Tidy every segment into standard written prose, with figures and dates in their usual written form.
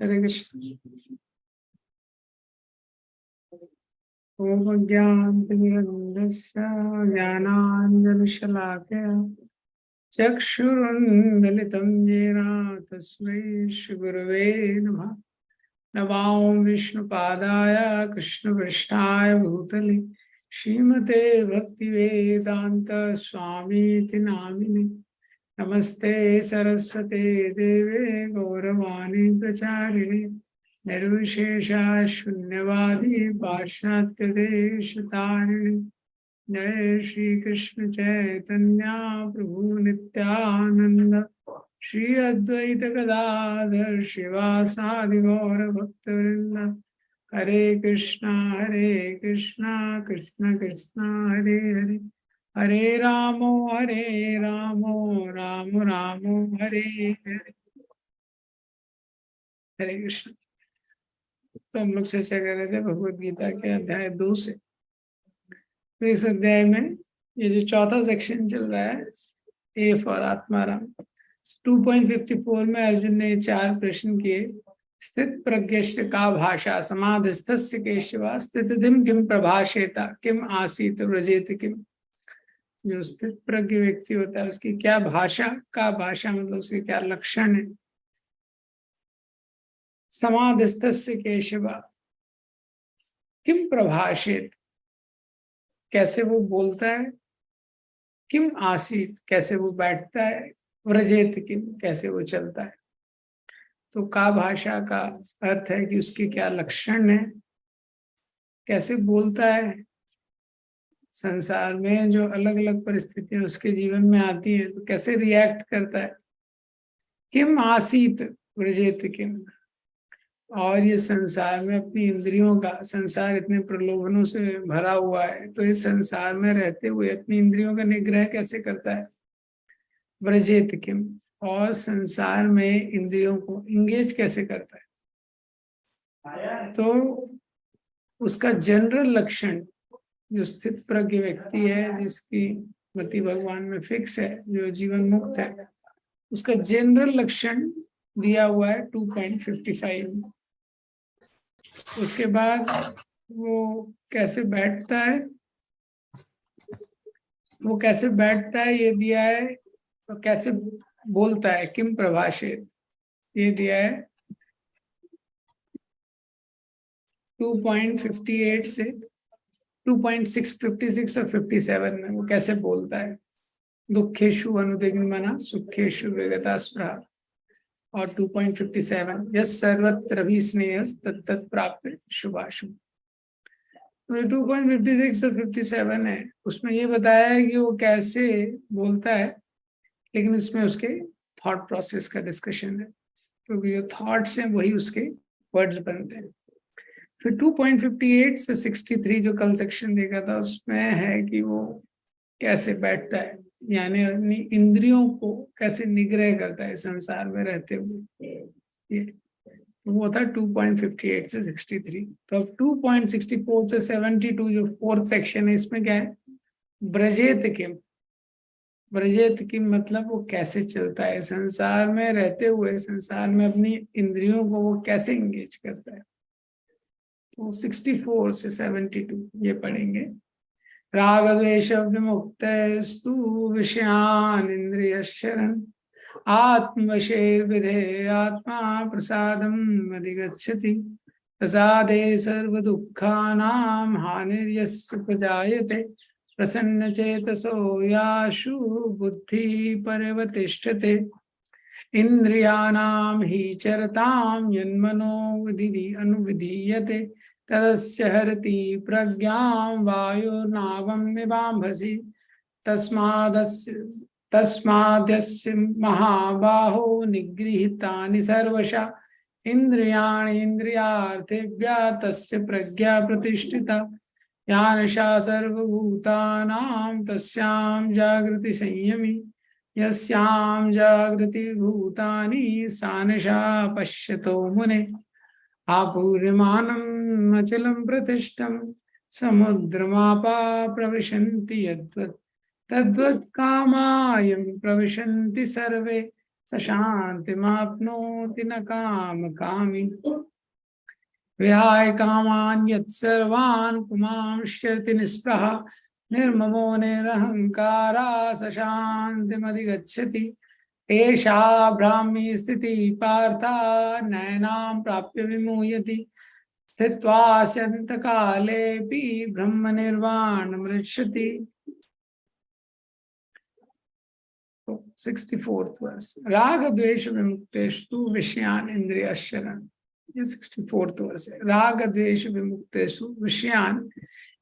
हरे कृष्ण। ओम ज्ञानतिमिरन्धस्य ज्ञानाञ्जनशलाकया चक्षुरुन्मिलितं येन तस्मै श्रीगुरवे नमः। नमामि विष्णुपादाय कृष्णपृष्ठाय भूतले श्रीमते भक्तिवेदान्त स्वामीति नामिने। नमस्ते सरस्वते देवे गौरवाणी प्रचारिणे निर्विशेषा शून्यवादी पाश्चात्यदेशतारिणे। जय श्री कृष्ण चैतन्य प्रभु नित्यानंद श्री अद्वैत गदाधर शिवासादि गौर भक्तवृंद। हरे कृष्णा कृष्ण कृष्ण हरे हरे, हरे रामो राम रामो हरे हरे। हरे कृष्ण। तो हम लोग चर्चा कर रहे थे भगवत गीता के अध्याय 2 से। तो इस अध्याय में ये जो चौथा सेक्शन चल रहा है, ए फॉर आत्माराम। 2.54 में अर्जुन ने 4 प्रश्न किए। स्थित प्रज्ञश्च का भाषा समाधिस्थस्य केशवा स्थितिधिम किम प्रभाषेता किम आसीत व्रजेत किम। जो स्थित प्रज्ञ व्यक्ति होता है उसकी क्या भाषा, का भाषा मतलब उसके क्या लक्षण है। समाधिस्थस्य केशवा किम प्रभाषेत, कैसे वो बोलता है। किम आसीत, कैसे वो बैठता है। व्रजेत किम, कैसे वो चलता है। तो का भाषा का अर्थ है कि उसके क्या लक्षण है, कैसे बोलता है। संसार में जो अलग अलग परिस्थितियां उसके जीवन में आती है तो कैसे रिएक्ट करता है। किम आसीत व्रजेत किम। और ये संसार में अपनी इंद्रियों का, संसार इतने प्रलोभनों से भरा हुआ है तो इस संसार में रहते हुए अपनी इंद्रियों का निग्रह कैसे करता है। व्रजेत किम, और संसार में इंद्रियों को इंगेज कैसे करता है। तो उसका जनरल लक्षण, जो स्थित प्रज्ञ व्यक्ति है जिसकी मति भगवान में फिक्स है, जो जीवन मुक्त है, उसका जनरल लक्षण दिया हुआ है 2.55। उसके बाद वो कैसे बैठता है, वो कैसे बैठता है ये दिया है, और कैसे बोलता है किम प्रभाषित ये दिया है 2.58 से 2.656 और 57 में। वो कैसे बोलता है। दुखेशु अनुदिग्मना सुखेशु विगता स्पृहा। और 2.57 यस सर्वत्र भी स्नेह तत्त प्राप्त शुभाशुभ। तो 2.56 और 57 है, उसमें ये बताया है कि वो कैसे बोलता है, लेकिन उसमें उसके थॉट प्रोसेस का डिस्कशन है, क्योंकि जो थॉट्स हैं वही उसके वर्ड्स बनते हैं। फिर 2.58 से 63 जो कल सेक्शन देखा था उसमें है कि वो कैसे बैठता है, यानी अपनी इंद्रियों को कैसे निग्रह करता है संसार में रहते हुए। ये तो वो था 2.58 से 63। तो अब 2.64 से 72 जो फोर्थ सेक्शन है, इसमें क्या है। ब्रजेत किम। ब्रजेत किम मतलब वो कैसे चलता है संसार में रहते हुए, संसार में अपनी इंद्रियों को वो कैसे इंगेज करता है। तो 64 से 72 ये पढ़ेंगे। राग द्वेष विमुक्तस्तु विषयान इंद्रियश्चरन् आत्मवशेर्विधे आत्मा प्रसादम् अधिगच्छति। प्रसादे सर्वदुःखानां हानिर्यस्य प्रजायते प्रसन्नचेतसो याशु बुद्धि पर्यवतिष्ठते। इन्द्रियाणां हि चरतां यन्मनो विधि अनुविधीयते तदस्य हरति प्रज्ञां वायुर्नावं निवाम्भसि। तस्मादस्य महाबाहो निगृहीतानि सर्वशः इन्द्रियाणि इन्द्रियार्थेभ्यः तस्य प्रज्ञा प्रतिष्ठिता। यानशा सर्वभूतानां तस्यां जागृति संयमी। यस्यां जागृति भूतानि सा निशा पश्यतो मुनेः। आपूर्यमानम् अचलं प्रतिष्ठं समुद्रमापा प्रविशन्ति यद्वत् तद्वत् कामायं प्रविशन्ति सर्वे। स शान्तिमाप्नोति न काम कामी विहाय कामान् यत्सर्वान् पुमांश्यति निःस्पृहः निर्ममो निरहङ्कारा स शान्तिमधिगच्छति एषा ब्राह्मी स्थितिः पार्थ नयनां प्राप्य विमुह्यति स्थित्वा स्यन्तकालेऽपि ब्रह्मनिर्वाणमृच्छति। 64th verse राग द्वेष विमुक्तेषु विषयान् इंद्रियश्चरन्। ये 64th वर्ष है। राग द्वेष विमुक्तेषु विषयान्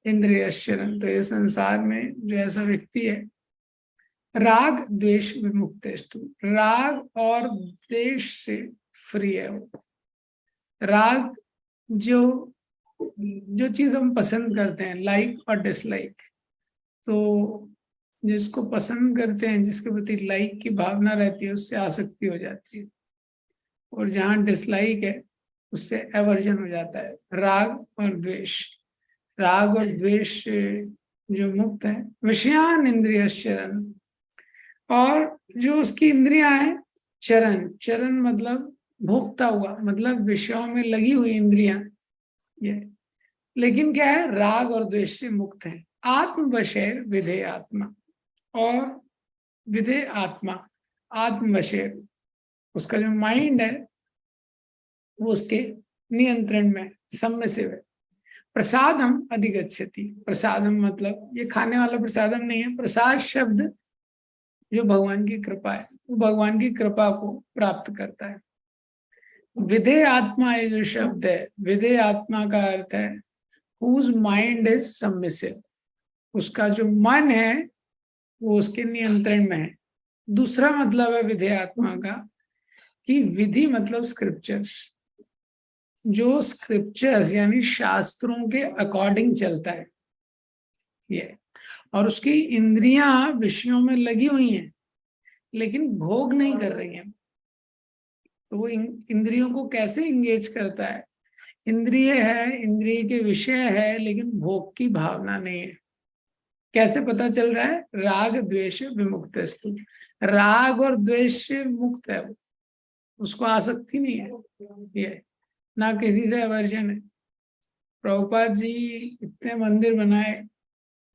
इंद्रियश्चरन्। तो ये संसार में जो ऐसा व्यक्ति है राग द्वेष विमुक्तेषु, राग और द्वेष से फ्री है वो। राग जो जो चीज हम पसंद करते हैं, लाइक और डिसलाइक, तो जिसको पसंद करते हैं, जिसके प्रति लाइक की भावना रहती है, उससे आसक्ति हो जाती है, और जहाँ डिसलाइक है उससे एवर्जन हो जाता है। राग और द्वेष, राग और द्वेष जो मुक्त है विषयान इंद्रियश्चरन्, और जो उसकी इंद्रियां हैं चरण, चरण मतलब भोगता हुआ, मतलब विषयों में लगी हुई इंद्रियां, ये लेकिन क्या है, राग और द्वेष से मुक्त है। आत्मवशेर विधेय आत्मा, और विधेय आत्मा आत्मवशेर, उसका जो माइंड है वो उसके नियंत्रण में, सम्यसिव है। प्रसादम अधिगच्छति, प्रसादम मतलब ये खाने वाला प्रसादम नहीं है, प्रसाद शब्द जो भगवान की कृपा है, वो भगवान की कृपा को प्राप्त करता है। विधेय आत्मा ये जो शब्द है, विधेय आत्मा का अर्थ है whose mind is submissive, उसका जो मन है वो उसके नियंत्रण में है। दूसरा मतलब है विधेय आत्मा का कि विधि मतलब स्क्रिप्चर्स, जो स्क्रिप्चर्स यानी शास्त्रों के अकॉर्डिंग चलता है ये, और उसकी इंद्रियां विषयों में लगी हुई हैं लेकिन भोग नहीं कर रही हैं। तो वो इंद्रियों को कैसे इंगेज करता है, इंद्रिय है, इंद्रिय के विषय है, लेकिन भोग की भावना नहीं है। कैसे पता चल रहा है, राग द्वेष विमुक्तस्तु, राग और द्वेष से मुक्त है वो, उसको आसक्ति नहीं है, ये ना किसी से अवर्जन है। प्रभुपाद जी इतने मंदिर बनाए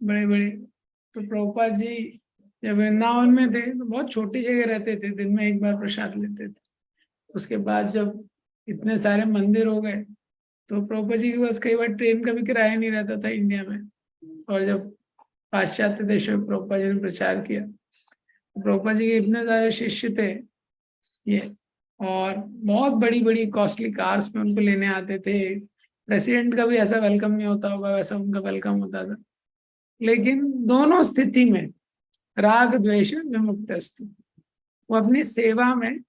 बड़े बड़े, तो प्रभुपाद जी जब वृंदावन में थे तो बहुत छोटी जगह रहते थे, दिन में एक बार प्रसाद लेते थे। उसके बाद जब इतने सारे मंदिर हो गए तो प्रभुपाद जी के पास कई बार ट्रेन का भी किराया नहीं रहता था इंडिया में। और जब पाश्चात्य देशों में प्रभुपाद जी ने प्रचार किया, प्रभुपाद जी के इतने ज्यादा शिष्य थे ये, और बहुत बड़ी बड़ी कॉस्टली कार्स में उनको लेने आते थे। प्रेसिडेंट का भी ऐसा वेलकम नहीं होता होगा वैसा उनका वेलकम होता था। लेकिन दोनों स्थिति में राग द्वेष विमुक्तस्तु, वो अपनी सेवा में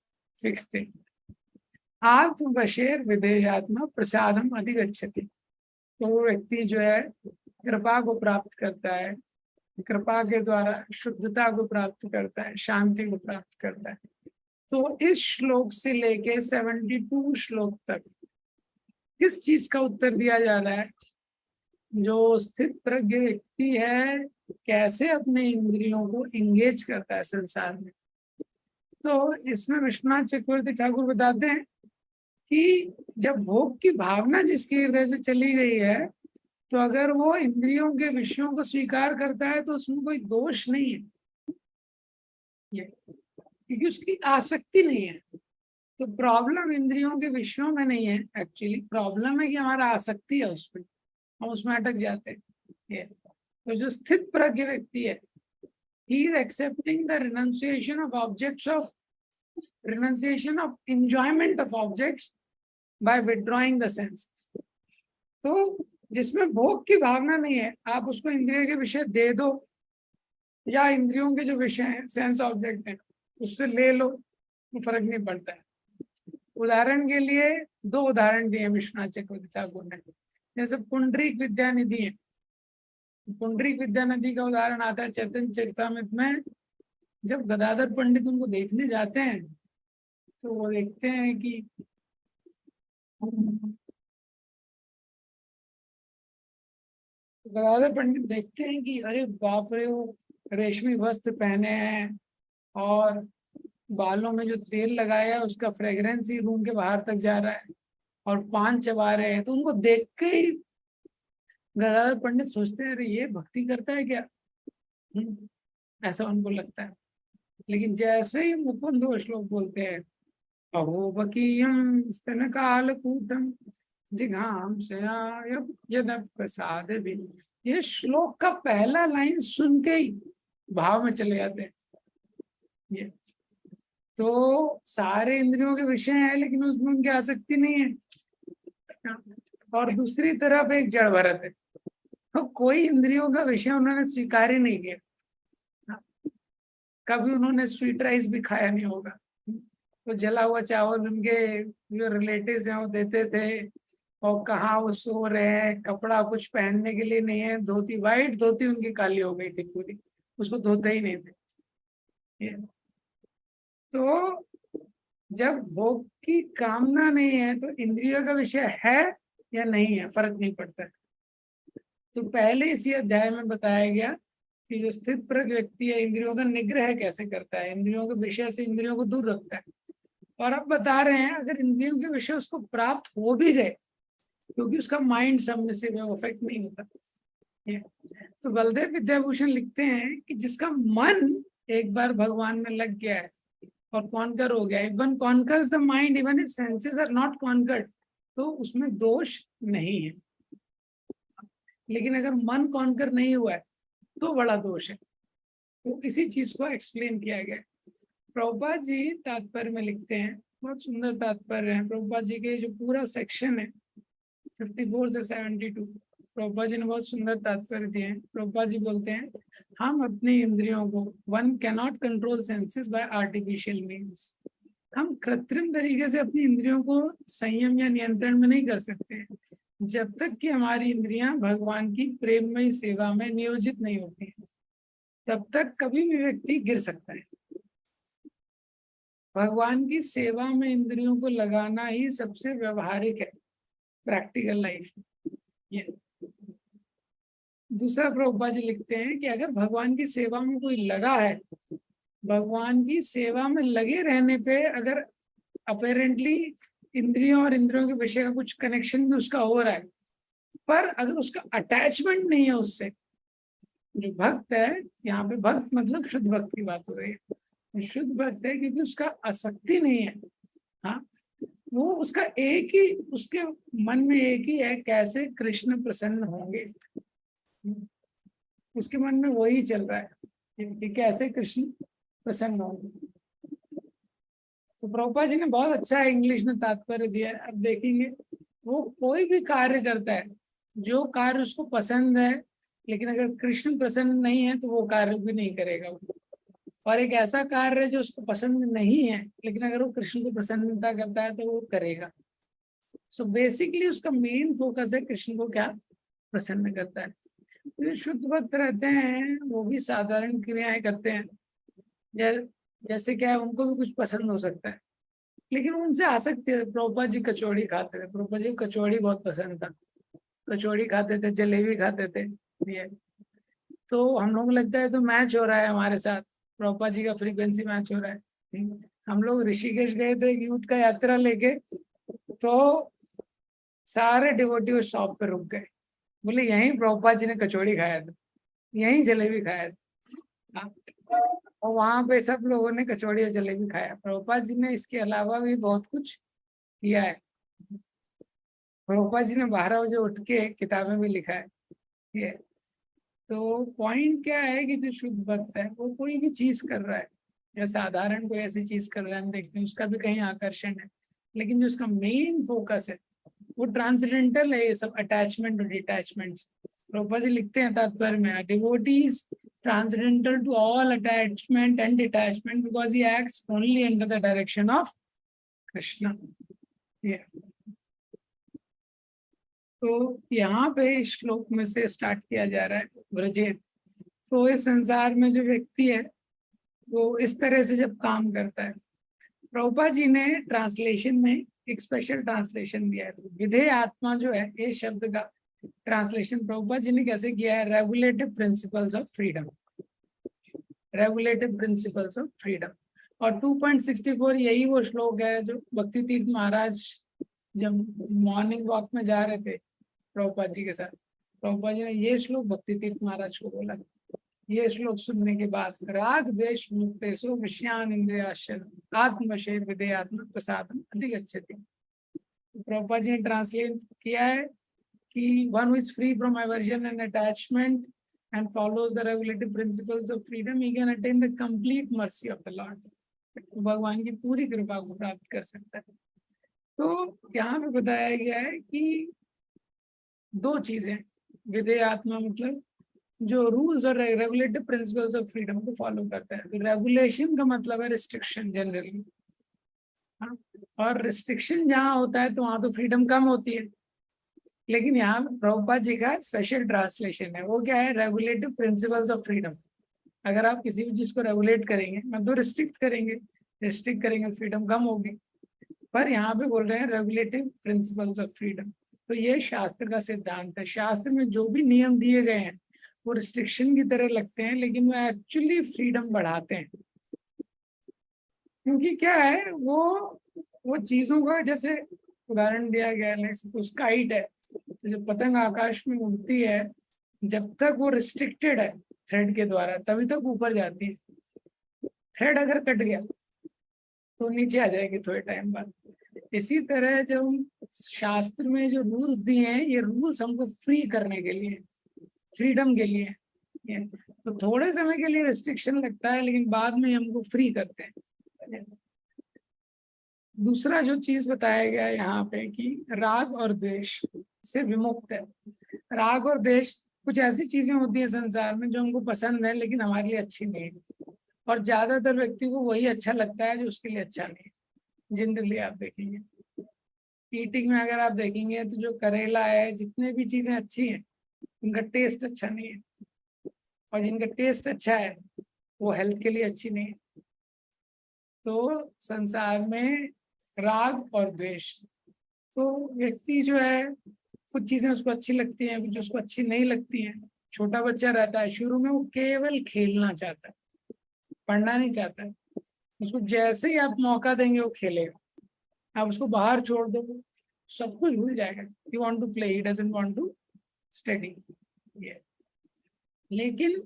फिक्स थे। आत्मवशेर विधेयात्मा प्रसादम अधिगच्छति, तो वो व्यक्ति जो है कृपा को प्राप्त करता है, कृपा के द्वारा शुद्धता को प्राप्त करता है, शांति को प्राप्त करता है। तो इस श्लोक से लेके 72 श्लोक तक किस चीज का उत्तर दिया जा रहा है, जो स्थित प्रज्ञ व्यक्ति है कैसे अपने इंद्रियों को इंगेज करता है संसार में। तो इसमें विश्वनाथ चक्रवर्ती ठाकुर बताते हैं कि जब भोग की भावना जिसके हृदय से चली गई है, तो अगर वो इंद्रियों के विषयों को स्वीकार करता है तो उसमें कोई दोष नहीं है, ये क्योंकि उसकी आसक्ति नहीं है। तो प्रॉब्लम इंद्रियों के विषयों में नहीं है, एक्चुअली प्रॉब्लम है कि हमारा आसक्ति है उसमें, हम उसमें अटक जाते हैं ये। तो जो स्थित प्रज्ञ व्यक्ति है, he is accepting the renunciation of objects of renunciation of enjoyment of objects by withdrawing the senses। तो जिसमें भोग की भावना नहीं है, आप उसको इंद्रिय के विषय दे दो या इंद्रियों के जो विषय हैं सेंस ऑब्जेक्ट है उससे ले लो, तो फर्क नहीं पड़ता है। उदाहरण के लिए 2 उदाहरण दिए विश्वनाथ चक्रवर्ती ठाकुर ने, जैसे पुंडरीक विद्यानिधि है। पुंडरीक विद्यानिधि का उदाहरण आता है चैतन्य चरितामृत में। जब गदाधर पंडित उनको देखने जाते हैं तो वो देखते हैं कि गदाधर पंडित देखते हैं कि अरे बाप रे, वो रेशमी वस्त्र पहने हैं और बालों में जो तेल लगाया उसका फ्रेग्रेंस ही रूम के बाहर तक जा रहा है, और पान चबा रहे हैं, तो उनको देख के ही गदाधर पंडित सोचते हैं अरे ये भक्ति करता है क्या। ऐसा उनको लगता है। लेकिन जैसे ही मुकुंद वो श्लोक बोलते हैं, अहो बकीयम स्तन कालकूटम जिघाम से यद प्रसाद भी, ये श्लोक का पहला लाइन सुन के ही भाव में चले जाते हैं। ये तो सारे इंद्रियों के विषय है, लेकिन उसमें उनकी आसक्ति नहीं है। और दूसरी तरफ एक जड़ भरत है, तो कोई इंद्रियों का विषय उन्होंने स्वीकार ही नहीं किया। कभी उन्होंने स्वीट राइस भी खाया नहीं होगा, तो जला हुआ चावल उनके जो रिलेटिव्स हैं वो देते थे, और कहाँ वो सो रहे हैं, कपड़ा कुछ पहनने के लिए नहीं है, धोती, वाइट धोती उनकी काली हो गई थी पूरी, उसको धोते ही नहीं थे। तो जब भोग की कामना नहीं है तो इंद्रियों का विषय है या नहीं है फर्क नहीं पड़ता है। तो पहले इसी अध्याय में बताया गया कि जो स्थित प्रज्ञ व्यक्ति है इंद्रियों का निग्रह कैसे करता है, इंद्रियों के विषय से इंद्रियों को दूर रखता है। और अब बता रहे हैं अगर इंद्रियों के विषय उसको प्राप्त हो भी गए, क्योंकि उसका माइंड सबमिसिव है, अफेक्ट नहीं होता। तो बलदेव विद्याभूषण लिखते हैं कि जिसका मन एक बार भगवान में लग गया है और कॉन्कर हो गया, even conquers the mind even if senses are not conquered, तो उसमें दोष नहीं है। लेकिन अगर मन कॉन्कर नहीं हुआ है तो बड़ा दोष है। तो इसी चीज को एक्सप्लेन किया गया। प्रभुपाद जी तात्पर्य में लिखते हैं, बहुत सुंदर तात्पर्य है प्रभुपाद जी के, जो पूरा सेक्शन है 54 से 72, प्रभुपाद जी ने बहुत सुंदर तात्पर्य दिए हैं। प्रभुपाद जी बोलते हैं हम अपनी इंद्रियों को, one can not control senses bye artificial means, हम कृत्रिम तरीके से अपनी इंद्रियों को संयम या नियंत्रण में नहीं कर सकते हैं, जब तक कि हमारी इंद्रियां भगवान की प्रेममयी सेवा में नियोजित नहीं होती हैं, तब तक कभी भी व्यक्ति गिर सकता है। भगवान की सेवा में इंद्रियों को लगाना ही सबसे व्यवहारिक है, प्रैक्टिकल लाइफ। ये दूसरा प्रभुपाद जी लिखते हैं कि अगर भगवान की सेवा में कोई लगा है, भगवान की सेवा में लगे रहने पे अगर अपेरेंटली इंद्रियों और इंद्रियों के विषय का कुछ कनेक्शन भी उसका हो रहा है, पर अगर उसका अटैचमेंट नहीं है उससे, जो भक्त है, यहाँ पे भक्त मतलब शुद्ध भक्त की बात हो रही है, शुद्ध भक्त है क्योंकि उसका आसक्ति नहीं है। हाँ, वो उसका एक ही, उसके मन में एक ही है कैसे कृष्ण प्रसन्न होंगे, उसके मन में वही चल रहा है कि कैसे कृष्ण प्रसन्न होंगे। तो प्रभुपाद जी ने बहुत अच्छा इंग्लिश में तात्पर्य दिया है। अब देखेंगे वो कोई भी कार्य करता है, जो कार्य उसको पसंद है, लेकिन अगर कृष्ण प्रसन्न नहीं है तो वो कार्य भी नहीं करेगा वो। और एक ऐसा कार्य है जो उसको पसंद नहीं है, लेकिन अगर वो कृष्ण को प्रसन्नता करता है तो वो करेगा। सो बेसिकली उसका मेन फोकस है कृष्ण को क्या प्रसन्न करता है। जो शुद्ध भक्त रहते हैं वो भी साधारण क्रियाएं करते हैं, जैसे क्या है, उनको भी कुछ पसंद हो सकता है, लेकिन उनसे आसक्ति है। प्रभुपाद जी कचौड़ी खाते थे, प्रभुपाद जी को कचौड़ी बहुत पसंद था, कचौड़ी खाते थे, जलेबी खाते थे। ये तो हम लोग लगता है तो मैच हो रहा है हमारे साथ, प्रभुपाद जी का फ्रीक्वेंसी मैच हो रहा है। हम लोग ऋषिकेश गए थे यूथ का यात्रा लेके, तो सारे डिवोटी उस शॉप पे रुक गए, बोले यहीं प्रभुपाद जी ने कचौड़ी खाया था, यहीं जलेबी खाया था। और वहां पे सब लोगों ने कचौड़ी और जलेबी खाया। प्रभुपाद जी ने इसके अलावा भी बहुत कुछ किया है। प्रभुपाद जी ने 12 बजे उठ के किताबें भी लिखा है। ये तो पॉइंट क्या है कि जो शुद्ध भक्त है वो कोई भी चीज कर रहा है, या साधारण कोई ऐसी चीज कर रहा है, हम देखते हैं उसका भी कहीं आकर्षण है, लेकिन जो उसका मेन फोकस है वो ट्रांसडेंटल है, ये सब अटैचमेंट और डिटैचमेंट्स। प्रभुपाद जी लिखते हैं तात्पर्य में, devotees transcendental to all attachment and detachment because he acts only under the direction of Krishna. Yeah. तो यहाँ पे इस श्लोक में से स्टार्ट किया जा रहा है व्रजेत। तो इस संसार में जो व्यक्ति है वो इस तरह से जब काम करता है, प्रभुपाद जी ने ट्रांसलेशन में एक स्पेशल ट्रांसलेशन दिया है। तो विधेय आत्मा जो है, इस शब्द का ट्रांसलेशन प्रभुपाद जी ने कैसे किया है, regulative principles of freedom, regulative principles of freedom. और 2.64 यही वो श्लोक है जो भक्ति तीर्थ महाराज जब मॉर्निंग वॉक में जा रहे थे प्रभुपाद जी के साथ, प्रभुपाद जी ने ये श्लोक भक्ति तीर्थ महाराज को बोला। ये श्लोक सुनने के बाद राग द्वेष मुक्तेषु विषयान इंद्रियाश्चर आत्मशेर विदे आत्म प्रसादम अधिगच्छति। प्रभुपाद जी ने ट्रांसलेट किया है कि one who is free from aversion and attachment and follows the regulative principles of freedom, he can attain the complete mercy of the Lord. भगवान की पूरी कृपा को प्राप्त कर सकता है। तो यहाँ पे बताया गया है कि दो चीजें, विधेय आत्मा मतलब जो रूल्स और रेगुलेटिव प्रिंसिपल्स ऑफ फ्रीडम को फॉलो करता है। तो रेगुलेशन का मतलब है रिस्ट्रिक्शन जनरली, और रिस्ट्रिक्शन जहाँ होता है तो वहां तो फ्रीडम कम होती है। लेकिन यहाँ प्रभुपाद जी का स्पेशल ट्रांसलेशन है, वो क्या है, रेगुलेटिव प्रिंसिपल्स ऑफ फ्रीडम। अगर आप किसी भी चीज को रेगुलेट करेंगे मतलब रिस्ट्रिक्ट करेंगे फ्रीडम कम होगी। पर यहाँ पे बोल रहे हैं रेगुलेटिव प्रिंसिपल्स ऑफ फ्रीडम। तो ये शास्त्र का सिद्धांत है। शास्त्र में जो भी नियम दिए गए हैं वो रिस्ट्रिक्शन की तरह लगते हैं, लेकिन वो एक्चुअली फ्रीडम बढ़ाते हैं। क्योंकि क्या है, वो चीजों का जैसे उदाहरण दिया गया है, काइट है, तो जो पतंग आकाश में उड़ती है जब तक वो रिस्ट्रिक्टेड है थ्रेड के द्वारा तभी तक ऊपर जाती है। थ्रेड अगर कट गया तो नीचे आ जाएगी थोड़े टाइम बाद। इसी तरह जब शास्त्र में जो रूल्स दिए हैं ये रूल्स हमको फ्री करने के लिए, फ्रीडम के लिए। तो थोड़े समय के लिए रिस्ट्रिक्शन लगता है लेकिन बाद में हमको फ्री करते हैं। दूसरा जो चीज बताया गया यहाँ पे कि राग और द्वेष से विमुक्त है। राग और द्वेष कुछ ऐसी चीजें होती है संसार में जो हमको पसंद है लेकिन हमारे लिए अच्छी नहीं है, और ज्यादातर व्यक्ति को वही अच्छा लगता है जो उसके लिए अच्छा नहीं है। जनरली आप देखेंगे ईटिंग में अगर आप देखेंगे तो जो करेला है, जितने भी चीजें अच्छी हैं उनका टेस्ट अच्छा नहीं है, और जिनका टेस्ट अच्छा है वो हेल्थ के लिए अच्छी नहीं है। तो संसार में राग और द्वेष, तो व्यक्ति जो है कुछ चीजें उसको अच्छी लगती हैं, कुछ उसको अच्छी नहीं लगती हैं। छोटा बच्चा रहता है, शुरू में वो केवल खेलना चाहता है, पढ़ना नहीं चाहता है। उसको जैसे ही आप मौका देंगे वो खेलेगा। आप उसको बाहर छोड़ दो सब कुछ भूल जाएगा। He want to play, he doesn't want to study. लेकिन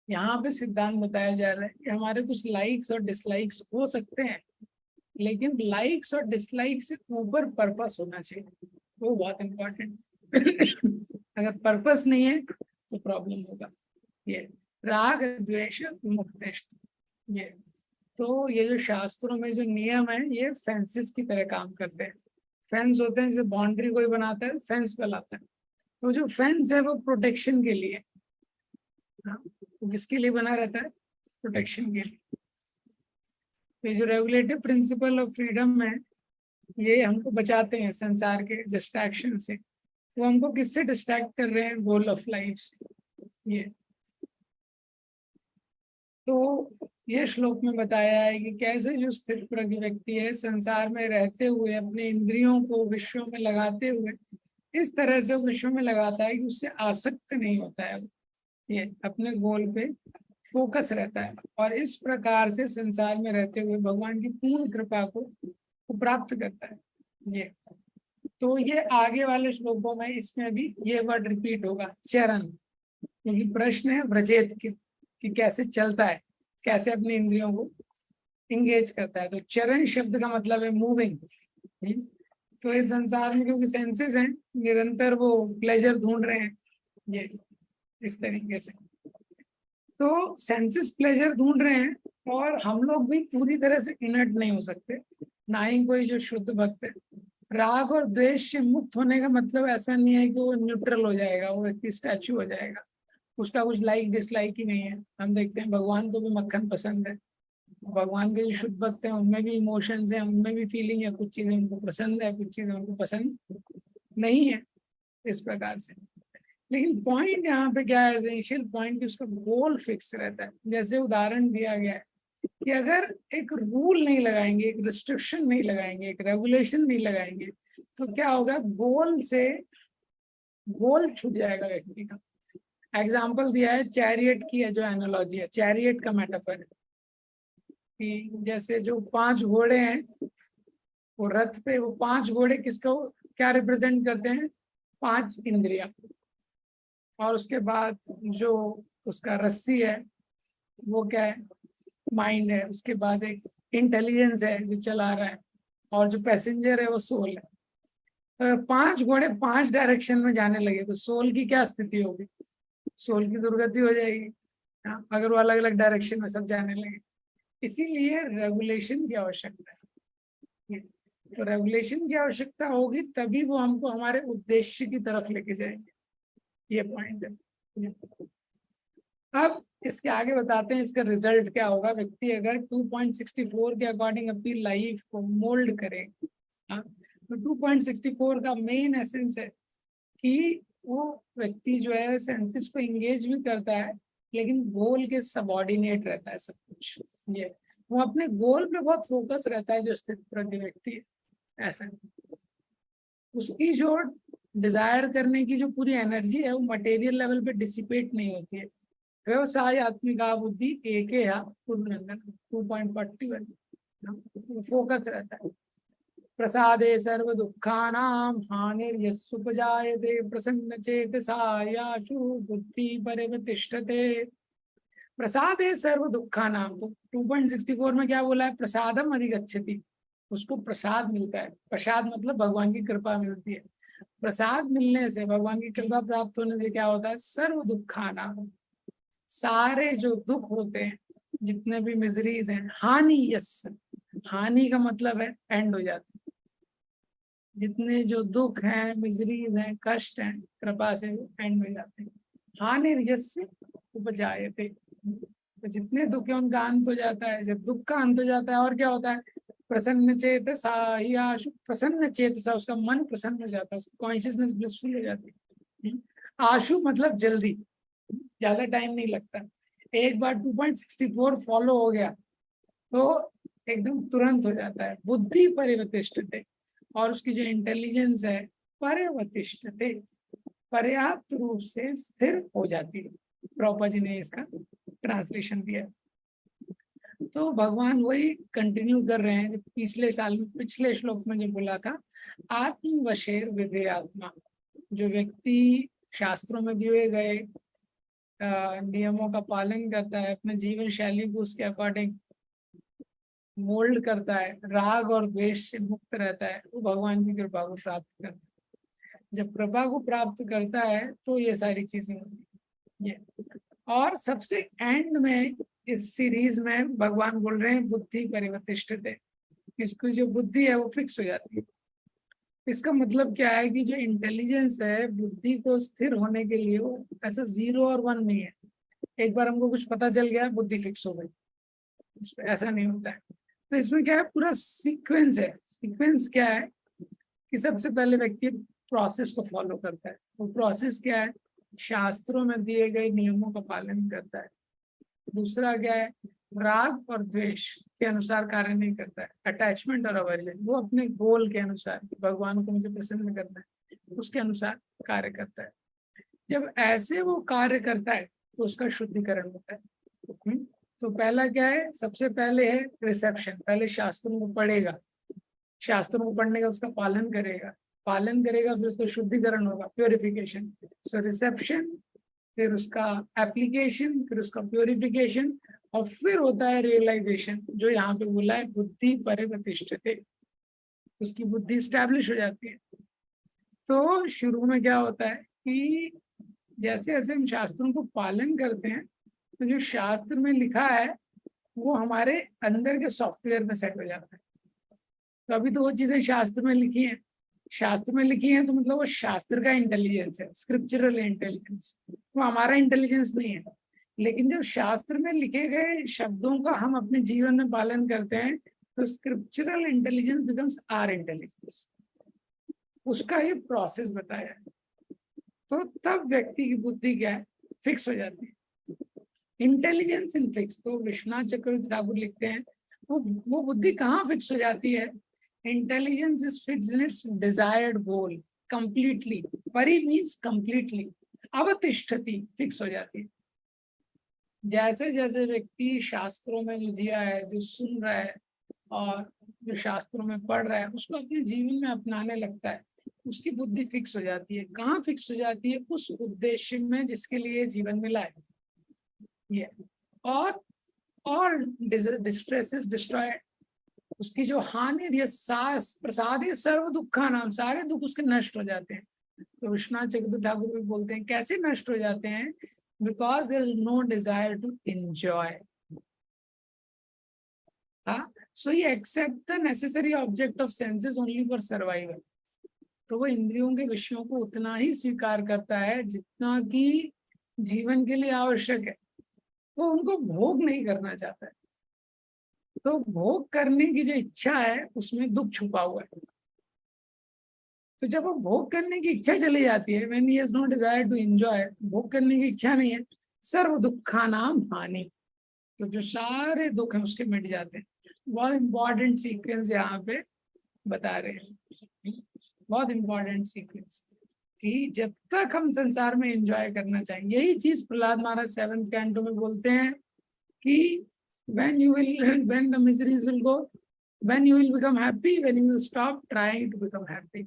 यहाँ पे सिद्धांत बताया जा रहा है कि हमारे कुछ लाइक्स और डिसलाइक्स हो सकते हैं, लेकिन लाइक्स और डिसलाइक्स से ऊपर पर्पस होना चाहिए, वो बहुत इम्पोर्टेंट। अगर पर्पस नहीं है तो प्रॉब्लम होगा। ये राग द्वेष मुक्तेश, ये तो ये जो शास्त्रों में जो नियम है ये फेंसेस की तरह काम करते हैं। फेंस होते हैं, जैसे बाउंड्री कोई बनाता है फेंस बनाता है, तो जो फेंस है वो प्रोटेक्शन के लिए, हाँ, वो किसके लिए बना रहता है, प्रोटेक्शन के लिए। तो जो रेगुलेटिव प्रिंसिपल ऑफ फ्रीडम है ये हमको बचाते हैं संसार के डिस्ट्रैक्शन से। वो हमको किससे डिस्ट्रैक्ट कर रहे हैं, गोल ऑफ लाइफ से। ये तो ये श्लोक में बताया है कि कैसे जो स्थिर प्रज्ञ व्यक्ति है संसार में रहते हुए अपने इंद्रियों को विश्व में लगाते हुए इस तरह से विश्व में लगाता है कि उससे आसक्त नहीं होता है, ये अपने गोल पे फोकस रहता है, और इस प्रकार से संसार में रहते हुए भगवान की पूर्ण कृपा को प्राप्त करता है। ये तो ये आगे वाले श्लोकों में इसमें भी ये वर्ड रिपीट होगा, चरण, क्योंकि प्रश्न है व्रजेत कि कैसे चलता है, कैसे अपनी इंद्रियों को इंगेज करता है। तो चरण शब्द का मतलब है मूविंग। तो इस संसार में क्योंकि सेंसेस हैं निरंतर वो प्लेजर ढूंढ रहे हैं, ये इस तरीके से तो सेंसेस प्लेजर ढूंढ रहे हैं, और हम लोग भी पूरी तरह से इनर्ट नहीं हो सकते, ना ही कोई जो शुद्ध भक्त है। राग और द्वेष से मुक्त होने का मतलब ऐसा नहीं है कि वो न्यूट्रल हो जाएगा, वो व्यक्ति स्टैचू हो जाएगा, उसका कुछ लाइक डिसलाइक ही नहीं है। हम देखते हैं भगवान को भी मक्खन पसंद है, भगवान के जो शुद्ध भक्त हैं उनमें भी इमोशंस हैं, उनमें भी फीलिंग है, कुछ चीजें उनको पसंद है, कुछ चीजें उनको पसंद नहीं है, इस प्रकार से। लेकिन पॉइंट यहाँ पे क्या है, एसेंशियल पॉइंट कि उसका गोल फिक्स रहता है। जैसे उदाहरण दिया गया है कि अगर एक रूल नहीं लगाएंगे, एक रिस्ट्रिक्शन नहीं लगाएंगे, एक रेगुलेशन नहीं लगाएंगे तो क्या होगा, गोल से गोल छूट जाएगा व्यक्ति का। एग्जाम्पल दिया है चैरियट की, जो एनालॉजी है, चैरियट का मेटाफर है कि जैसे जो 5 घोड़े हैं वो रथ पे, वो 5 घोड़े किसको क्या रिप्रेजेंट करते हैं? 5 इंद्रिया। और उसके बाद जो उसका रस्सी है वो क्या है? माइंड है। उसके बाद एक इंटेलिजेंस है जो चला रहा है, और जो पैसेंजर है वो सोल है। अगर 5 घोड़े 5 डायरेक्शन में जाने लगे तो सोल की क्या स्थिति होगी? सोल की दुर्गति हो जाएगी। हाँ, अगर वो अलग अलग डायरेक्शन में सब जाने लगे। इसीलिए रेगुलेशन की आवश्यकता है। तो रेगुलेशन की आवश्यकता होगी तभी वो हमको हमारे उद्देश्य की तरफ लेके जाएंगे। ये पॉइंट है। अब इसके आगे बताते हैं इसका रिजल्ट क्या होगा। व्यक्ति अगर 2.64 के अकॉर्डिंग अपनी लाइफ को मोल्ड करे, हाँ, तो 2.64 का मेन एसेंस है कि वो व्यक्ति जो है सेंसेस को एंगेज भी करता है लेकिन गोल के सबऑर्डिनेट रहता है सब कुछ। ये वो अपने गोल पे बहुत फोकस रहता है जो स्थित प्रज्ञ व्यक्ति है। ऐसा उसकी जो डिजायर करने की जो पूरी एनर्जी है वो मटेरियल लेवल पे डिसिपेट नहीं होती है। व्यवसाय आत्मिका बुद्धि एक पूर्वनंदन 2.41 फोकस रहता है। प्रसादे सर्व दुखानां हानिर्यस्सुपजायते प्रसन्न चेतसा बुद्धि परिवतिष्ठते। प्रसादे सर्व दुखानां, तो 2.64 में क्या बोला है? प्रसादम अधिगच्छति, उसको प्रसाद मिलता है। प्रसाद मतलब भगवान की कृपा मिलती है। प्रसाद मिलने से, भगवान की कृपा प्राप्त होने से क्या होता है? सर्व दुखानां, सारे जो दुख होते हैं, जितने भी मिजरीज हैं, हानि यस, हानि का मतलब है एंड हो जाती है। जितने जो दुख हैं, मिजरीज हैं, कष्ट हैं, कृपा से एंड हो जाते हैं। हानि यस उपजायते, तो जितने दुख है उनका अंत हो जाता है। जब दुख का अंत हो जाता है और क्या होता है? प्रसन्न चेतसा ही आशु, प्रसन्न चेतसा, उसका मन प्रसन्न हो जाता है, उसकी कॉन्शियसनेस ब्लिसफुल हो जाती है। आशु मतलब जल्दी, ज्यादा टाइम नहीं लगता। एक बार 2.64 फॉलो हो गया तो एकदम तुरंत हो जाता है। बुद्धि परिवतिष्ठते, और उसकी जो इंटेलिजेंस है परिवतिष्ठते, पर्याप्त रूप से स्थिर हो जाती है। प्रॉपर जी ने इसका ट्रांसलेशन दिया। तो भगवान वही कंटिन्यू कर रहे हैं पिछले साल में, पिछले श्लोक में जो बोला था, आत्मवशेर विधेयात्मा। जो व्यक्ति शास्त्रों में दिए गए नियमों का पालन करता है, अपने जीवन शैली को उसके अकॉर्डिंग मोल्ड करता है, राग और द्वेष से मुक्त रहता है, वो भगवान की कृपा को प्राप्त करता है। जब कृपा को प्राप्त करता है तो ये सारी चीजें होती है। और सबसे एंड में इस सीरीज में भगवान बोल रहे हैं बुद्धि परिवतिष्ठते, इसकी जो बुद्धि है वो फिक्स हो जाती है। इसका मतलब क्या है कि जो इंटेलिजेंस है, बुद्धि को स्थिर होने के लिए वो ऐसा 0 और 1 नहीं है। एक बार हमको कुछ पता चल गया, बुद्धि फिक्स हो गई, ऐसा नहीं होता है। तो इसमें क्या है? पूरा सीक्वेंस है। सीक्वेंस क्या है कि सबसे पहले व्यक्ति प्रोसेस को फॉलो करता है। वो प्रोसेस क्या है? शास्त्रों में दिए गए नियमों का पालन करता है। दूसरा क्या है? राग और द्वेष के अनुसार कार्य नहीं करता है। अटैचमेंट और अवर्जन, वो अपने गोल के अनुसार, भगवान को मुझे प्रसन्न करना है, उसके अनुसार कार्य करता है। जब ऐसे वो कार्य करता है तो उसका शुद्धिकरण होता है। तो पहला क्या है? सबसे पहले है रिसेप्शन। पहले शास्त्रों को पढ़ेगा, शास्त्रों को पढ़ने का उसका पालन करेगा, पालन करेगा फिर उसका शुद्धिकरण होगा, प्योरिफिकेशन। सो रिसेप्शन, फिर उसका एप्लीकेशन, फिर उसका प्योरिफिकेशन, और फिर होता है रियलाइजेशन, जो यहाँ पे बोला है बुद्धि परिवतिष्ठते, उसकी बुद्धि स्टैब्लिश हो जाती है। तो शुरू में क्या होता है कि जैसे जैसे हम शास्त्रों को पालन करते हैं तो जो शास्त्र में लिखा है वो हमारे अंदर के सॉफ्टवेयर में सेट हो जाता है। तो अभी तो वो चीजें शास्त्र में लिखी हैं, शास्त्र में लिखी हैं तो मतलब वो शास्त्र का इंटेलिजेंस है, स्क्रिप्चरल इंटेलिजेंस, वो हमारा इंटेलिजेंस नहीं है। लेकिन जब शास्त्र में लिखे गए शब्दों का हम अपने जीवन में पालन करते हैं तो scriptural intelligence becomes our intelligence. उसका ये प्रोसेस बताया है। तो तब व्यक्ति की बुद्धि क्या है? फिक्स हो जाती है। इंटेलिजेंस इन फिक्स, तो विश्वनाथ चक्रवर्ती ठाकुर लिखते हैं वो बुद्धि कहाँ फिक्स हो जाती है? Intelligence is fix in its desired goal completely. परि मीन्स कंप्लीटली, अवतिष्ठति, फिक्स हो जाती है। जैसे जैसे व्यक्ति शास्त्रों में जो जिया है, जो सुन रहा है और जो शास्त्रों में पढ़ रहा है, उसको अपने जीवन में अपनाने लगता है, उसकी बुद्धि फिक्स हो जाती है। कहाँ फिक्स हो जाती है? उस उद्देश्य में जिसके लिए जीवन मिला है ये। और ऑल डिस्ट्रेसेस डिस्ट्रॉयड, उसकी जो हानि, ये सास प्रसादी सर्व दुखा नाम, सारे दुख उसके नष्ट हो जाते हैं। तो विश्वनाथ चक्रवर्ती ठाकुर भी बोलते हैं कैसे नष्ट हो जाते हैं? Because there is no desire to enjoy. हाँ, so he accept the necessary object of senses only for survival. तो वो इंद्रियों के विषयों को उतना ही स्वीकार करता है जितना कि जीवन के लिए आवश्यक है। वो उनको भोग नहीं करना चाहता है। तो भोग करने की जो इच्छा है उसमें दुख छुपा हुआ है। तो जब वो भोग करने की इच्छा चली जाती है, when he has no desire to enjoy, भोग करने की इच्छा नहीं है, सर्व दुखा नाम हानि, तो जो सारे दुख हैं उसके मिट जाते हैं। बहुत इंपॉर्टेंट सीक्वेंस यहाँ पे बता रहे हैं, बहुत इंपॉर्टेंट सीक्वेंस, कि जब तक हम संसार में एंजॉय करना चाहेंगे, यही चीज प्रहलाद महाराज 7th कैंटो में बोलते हैं कि when you will when the miseries will go, when you will become happy, when you will stop trying to become happy।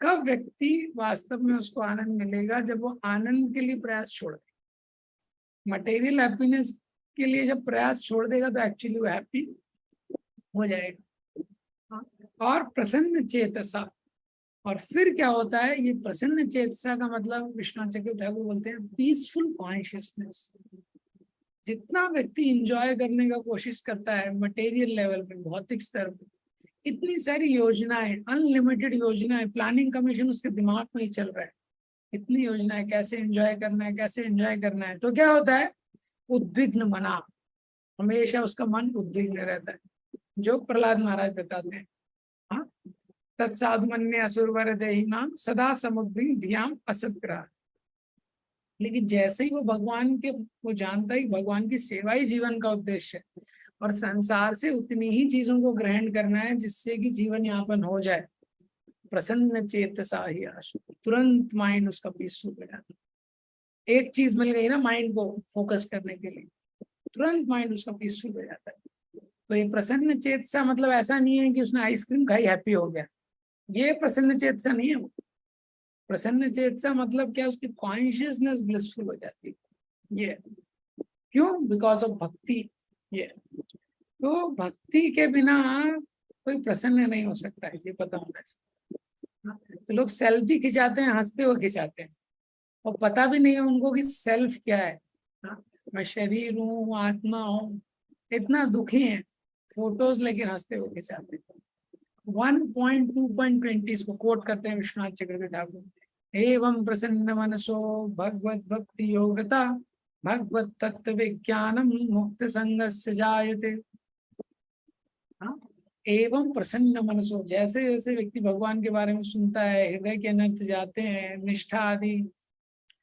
कब व्यक्ति वास्तव में उसको आनंद मिलेगा? जब वो आनंद के लिए प्रयास छोड़ दे। मटेरियल हैप्पीनेस के लिए जब प्रयास छोड़ देगा तो एक्चुअली वो हैप्पी हो जाएगा। हाँ? और प्रसन्न चेतसा, और फिर क्या होता है? ये प्रसन्न चेतसा का मतलब विश्वनाथ चक्रवर्ती ठाकुर बोलते हैं पीसफुल कॉन्शियसनेस। जितना व्यक्ति इंजॉय करने का कोशिश करता है मटेरियल लेवल पे, भौतिक स्तर पे, इतनी सारी योजनाएं, अनलिमिटेड योजनाएं, प्लानिंग कमीशन उसके दिमाग में ही चल रहा है, इतनी योजनाएं, कैसे एंजॉय करना है, कैसे एंजॉय करना है। तो क्या होता है? उद्विग्न मना, हमेशा उसका मन उद्विग्न रहता है, जो प्रहलाद महाराज बताते हैं। हाँ, तत्साधुमन्य असुरवर देहि नाम सदा समुद्री धियाम असत्ग्रह। लेकिन जैसे ही वो भगवान के, वो जानता ही भगवान की सेवा ही जीवन का उद्देश्य है, और संसार से उतनी ही चीजों को ग्रहण करना है जिससे कि जीवन यापन हो जाए। प्रसन्न चेतसा ही आशु, तुरंत माइंड उसका पीसफुल हो जाता है। एक चीज मिल गई ना माइंड को फोकस करने के लिए, तुरंत माइंड उसका पीसफुल हो जाता है। तो ये प्रसन्न चेतसा मतलब ऐसा नहीं है कि उसने आइसक्रीम खाई हैप्पी हो गया, ये प्रसन्न चेतसा नहीं है। प्रसन्न चेतसा मतलब क्या? उसकी कॉन्शियसनेस ब्लिसफुल हो जाती है। ये क्यों? बिकॉज ऑफ भक्ति। ये तो भक्ति के बिना कोई प्रसन्न नहीं हो सकता है, ये पता होना चाहिए। तो लोग सेल्फी खिंचाते हैं, हंसते हुए खिंचाते हैं, और पता भी नहीं है उनको कि सेल्फ क्या है। हाँ, मैं शरीर हूँ, आत्मा हूँ, इतना दुखी है, फोटोज लेकिन हंसते हुए खिंचाते हैं। 1.2.20 को कोट करते हैं विश्वनाथ चक्रवर्ती ठाकुर। एवं प्रसन्न मनसो भगवत भक्ति योगता भगवत तत्व विज्ञानम मुक्त संगस्य जायते। हाँ, एवं प्रसन्न मनसो, जैसे जैसे व्यक्ति भगवान के बारे में सुनता है, हृदय के अनंत जाते हैं, निष्ठा आदि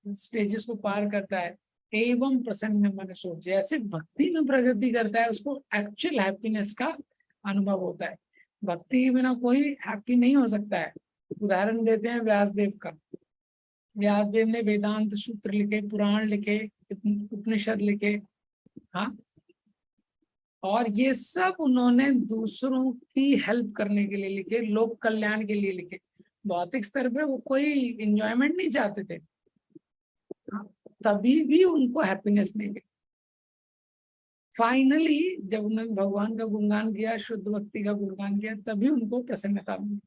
स्टेजेस को पार करता है, एवं प्रसन्न मनसो, जैसे भक्ति में प्रगति करता है, उसको एक्चुअल हैप्पीनेस का अनुभव होता है। भक्ति के बिना कोई हैप्पी नहीं हो सकता है। उदाहरण देते हैं व्यासदेव का। व्यासदेव ने वेदांत सूत्र लिखे, पुराण लिखे, उपनिषद लिखे। हाँ, और ये सब उन्होंने दूसरों की हेल्प करने के लिए लिखे, लोक कल्याण के लिए लिखे। भौतिक स्तर पे वो कोई एंजॉयमेंट नहीं चाहते थे, तभी भी उनको हैप्पीनेस नहीं मिली। फाइनली जब उन्होंने भगवान का गुणगान किया, शुद्ध भक्ति का गुणगान किया, तभी उनको प्रसन्नता मिली।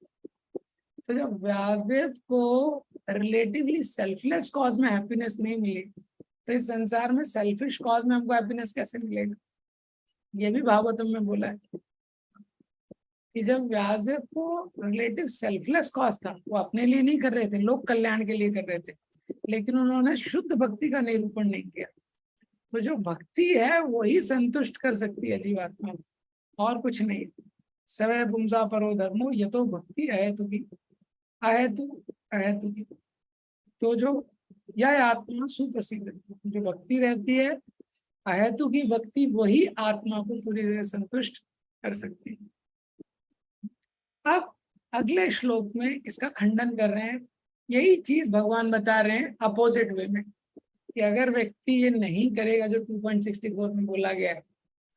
तो जब व्यासदेव को रिलेटिवली सेल्फलेस कॉज में हैप्पीनेस नहीं मिली, तो इस संसार में सेल्फिश कॉज में हमको हैप्पीनेस कैसे मिलेगा? ये भी भागवतम में बोला है कि जब व्यासदेव को रिलेटिव सेल्फलेस कॉज था, वो अपने लिए नहीं कर रहे थे, लोक कल्याण के लिए कर रहे थे, लेकिन उन्होंने शुद्ध भक्ति का निरूपण नहीं किया। तो जो भक्ति है वही संतुष्ट कर सकती है जीवात्मा को, और कुछ नहीं। सवै पुंसा परो धर्मो ये तो भक्ति अहेतु की, अहेतु अहेतु की। तो जो यह आत्मा सुप्रसिद्ध, जो भक्ति रहती है अहेतु की भक्ति, वही आत्मा को पूरी तरह संतुष्ट कर सकती है। अब अगले श्लोक में इसका खंडन कर रहे हैं, यही चीज भगवान बता रहे हैं अपोजिट वे में, कि अगर व्यक्ति ये नहीं करेगा जो 2.64 में बोला गया है,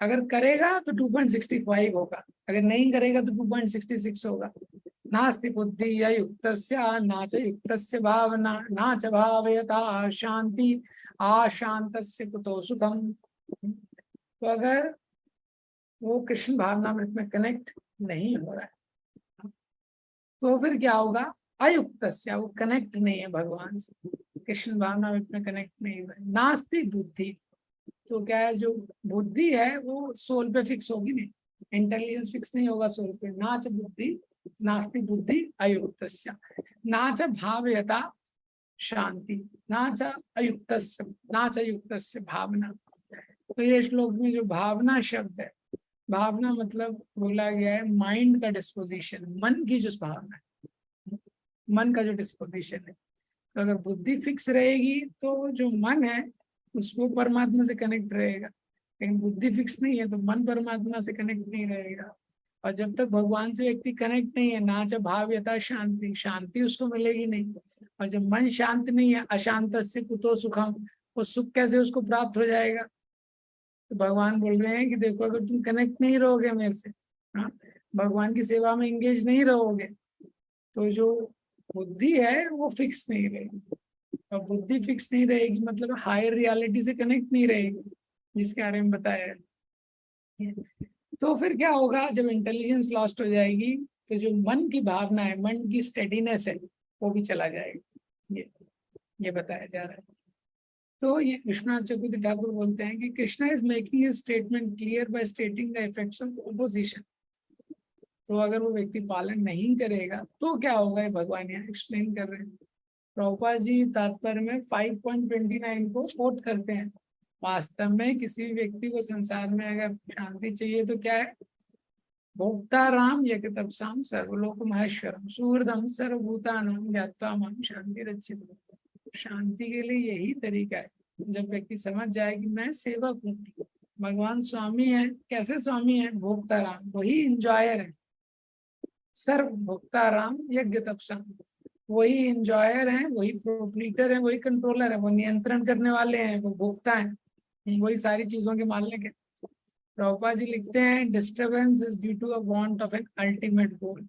अगर करेगा तो 2.65 होगा, अगर नहीं करेगा तो 2.66 होगा। नास्ति बुद्धि अयुक्तस्य ना च युक्तस्य भावना ना च भावयता शांति अशांतस्य कुतो सुखम। तो अगर वो कृष्ण भावनामृत में कनेक्ट नहीं हो रहा है तो फिर क्या होगा, अयुक्तस्य, वो कनेक्ट नहीं है भगवान से, कृष्ण भावनामृत में कनेक्ट नहीं हुआ। नास्ति बुद्धि, तो क्या है, जो बुद्धि है वो सोल पे फिक्स होगी नहीं, इंटेलिजेंस फिक्स नहीं होगा सोल पे। नाच बुद्धि, नास्ति बुद्धि अयुक्तस्य, नाच भावयता शांति, नाच अयुक्तस्य, नाच अयुक्तस्य भावना। तो ये श्लोक में जो भावना शब्द है, भावना मतलब बोला गया है माइंड का डिस्पोजिशन, मन की जो भावना है, मन का जो डिस्पोजिशन है। तो अगर बुद्धि फिक्स रहेगी तो जो मन है उसको परमात्मा से कनेक्ट रहेगा, लेकिन बुद्धि फिक्स नहीं है तो मन परमात्मा से कनेक्ट नहीं रहेगा। और जब तक भगवान से व्यक्ति कनेक्ट नहीं है, ना जब भाव यथा शांति, शांति उसको मिलेगी नहीं। और जब मन शांत नहीं है, अशांत से कुतो सुखम, वो सुख कैसे उसको प्राप्त हो जाएगा। तो भगवान बोल रहे हैं कि देखो, अगर तुम कनेक्ट नहीं रहोगे मेरे से, हाँ, भगवान की सेवा में एंगेज नहीं रहोगे, तो जो बुद्धि है वो फिक्स नहीं रहेगी। और बुद्धि फिक्स नहीं रहेगी मतलब हायर रियलिटी से कनेक्ट नहीं रहेगी, जिसके बारे में बताया है। तो फिर क्या होगा, जब इंटेलिजेंस लॉस्ट हो जाएगी तो जो मन की भावना है, मन की स्टेडीनेस है, वो भी चला जाएगा। ये बताया जा रहा है। तो ये विश्वनाथ चक्रवर्ती ठाकुर बोलते हैं कि Krishna is making a statement clear by stating the effects of opposition. तो अगर वो व्यक्ति पालन नहीं करेगा तो क्या होगा, ये भगवान यहाँ एक्सप्लेन कर रहे हैं। प्रभुपाद जी तात्पर्य में 5.29 को कोट करते हैं। वास्तव में किसी भी व्यक्ति को संसार में अगर शांति चाहिए तो क्या है, भोक्ता राम यज्ञ तपसाम सर्वलोक महेश्वरम सुहृदम सर्वभूतानाम ज्ञात्वा माम शांति रक्षित। शांति के लिए यही तरीका है, जब व्यक्ति समझ जाए कि मैं सेवक हूँ, भगवान स्वामी है। कैसे स्वामी है, भोक्ता राम, वही इंजॉयर है। सर्व भोक्ता राम यज्ञ तपसाम, वही इंजॉयर है, वही प्रोप्रीटर है, वही कंट्रोलर है, वो नियंत्रण करने वाले हैं, वो भोक्ता है, वही सारी चीजों के मालिक है। प्रभुपाद जी लिखते हैं, disturbance is due to a want of an ultimate goal.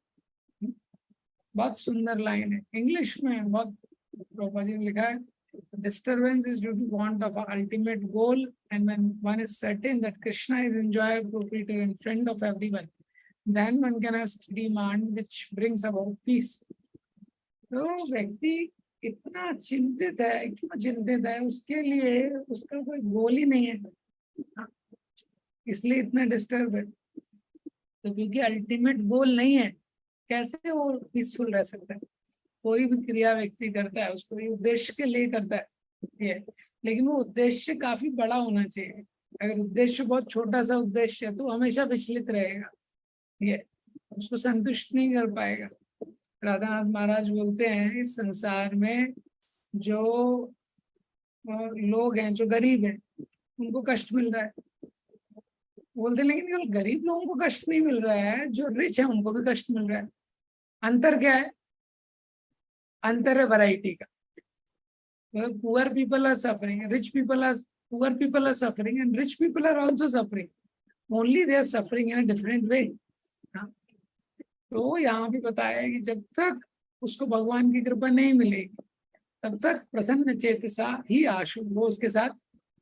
बहुत सुंदर लाइन है, इंग्लिश में बहुत प्रभुपाद जी ने लिखा है, disturbance is due to want of an ultimate goal, and when one is certain that Krishna is enjoyer, proprietor and friend of everyone, then one can have steady mind which brings about peace. तो व्यक्ति इतना चिंतित है, क्यों चिंतित है, उसके लिए उसका कोई गोल ही नहीं है, इसलिए इतना डिस्टर्ब है। तो क्योंकि अल्टीमेट गोल नहीं है, कैसे वो पीसफुल रह सकता है। कोई भी क्रिया व्यक्ति करता है उसको उद्देश्य के लिए करता है ये, लेकिन वो उद्देश्य काफी बड़ा होना चाहिए। अगर उद्देश्य बहुत छोटा सा उद्देश्य है तो हमेशा विचलित रहेगा, ये उसको संतुष्ट नहीं कर पाएगा। राधानाथ महाराज बोलते हैं, इस संसार में जो लोग हैं, जो गरीब हैं, उनको कष्ट मिल रहा है, बोलते हैं, लेकिन केवल गरीब लोगों को कष्ट नहीं मिल रहा है, जो रिच है उनको भी कष्ट मिल रहा है। अंतर क्या है, अंतर है वैरायटी का। Poor people are suffering, rich people are, poor people are suffering and rich people are also suffering, only they are suffering in a different way. तो यहाँ भी बताया है कि जब तक उसको भगवान की कृपा नहीं मिलेगी तब तक प्रसन्न चेतसा ही आशु, वो उसके साथ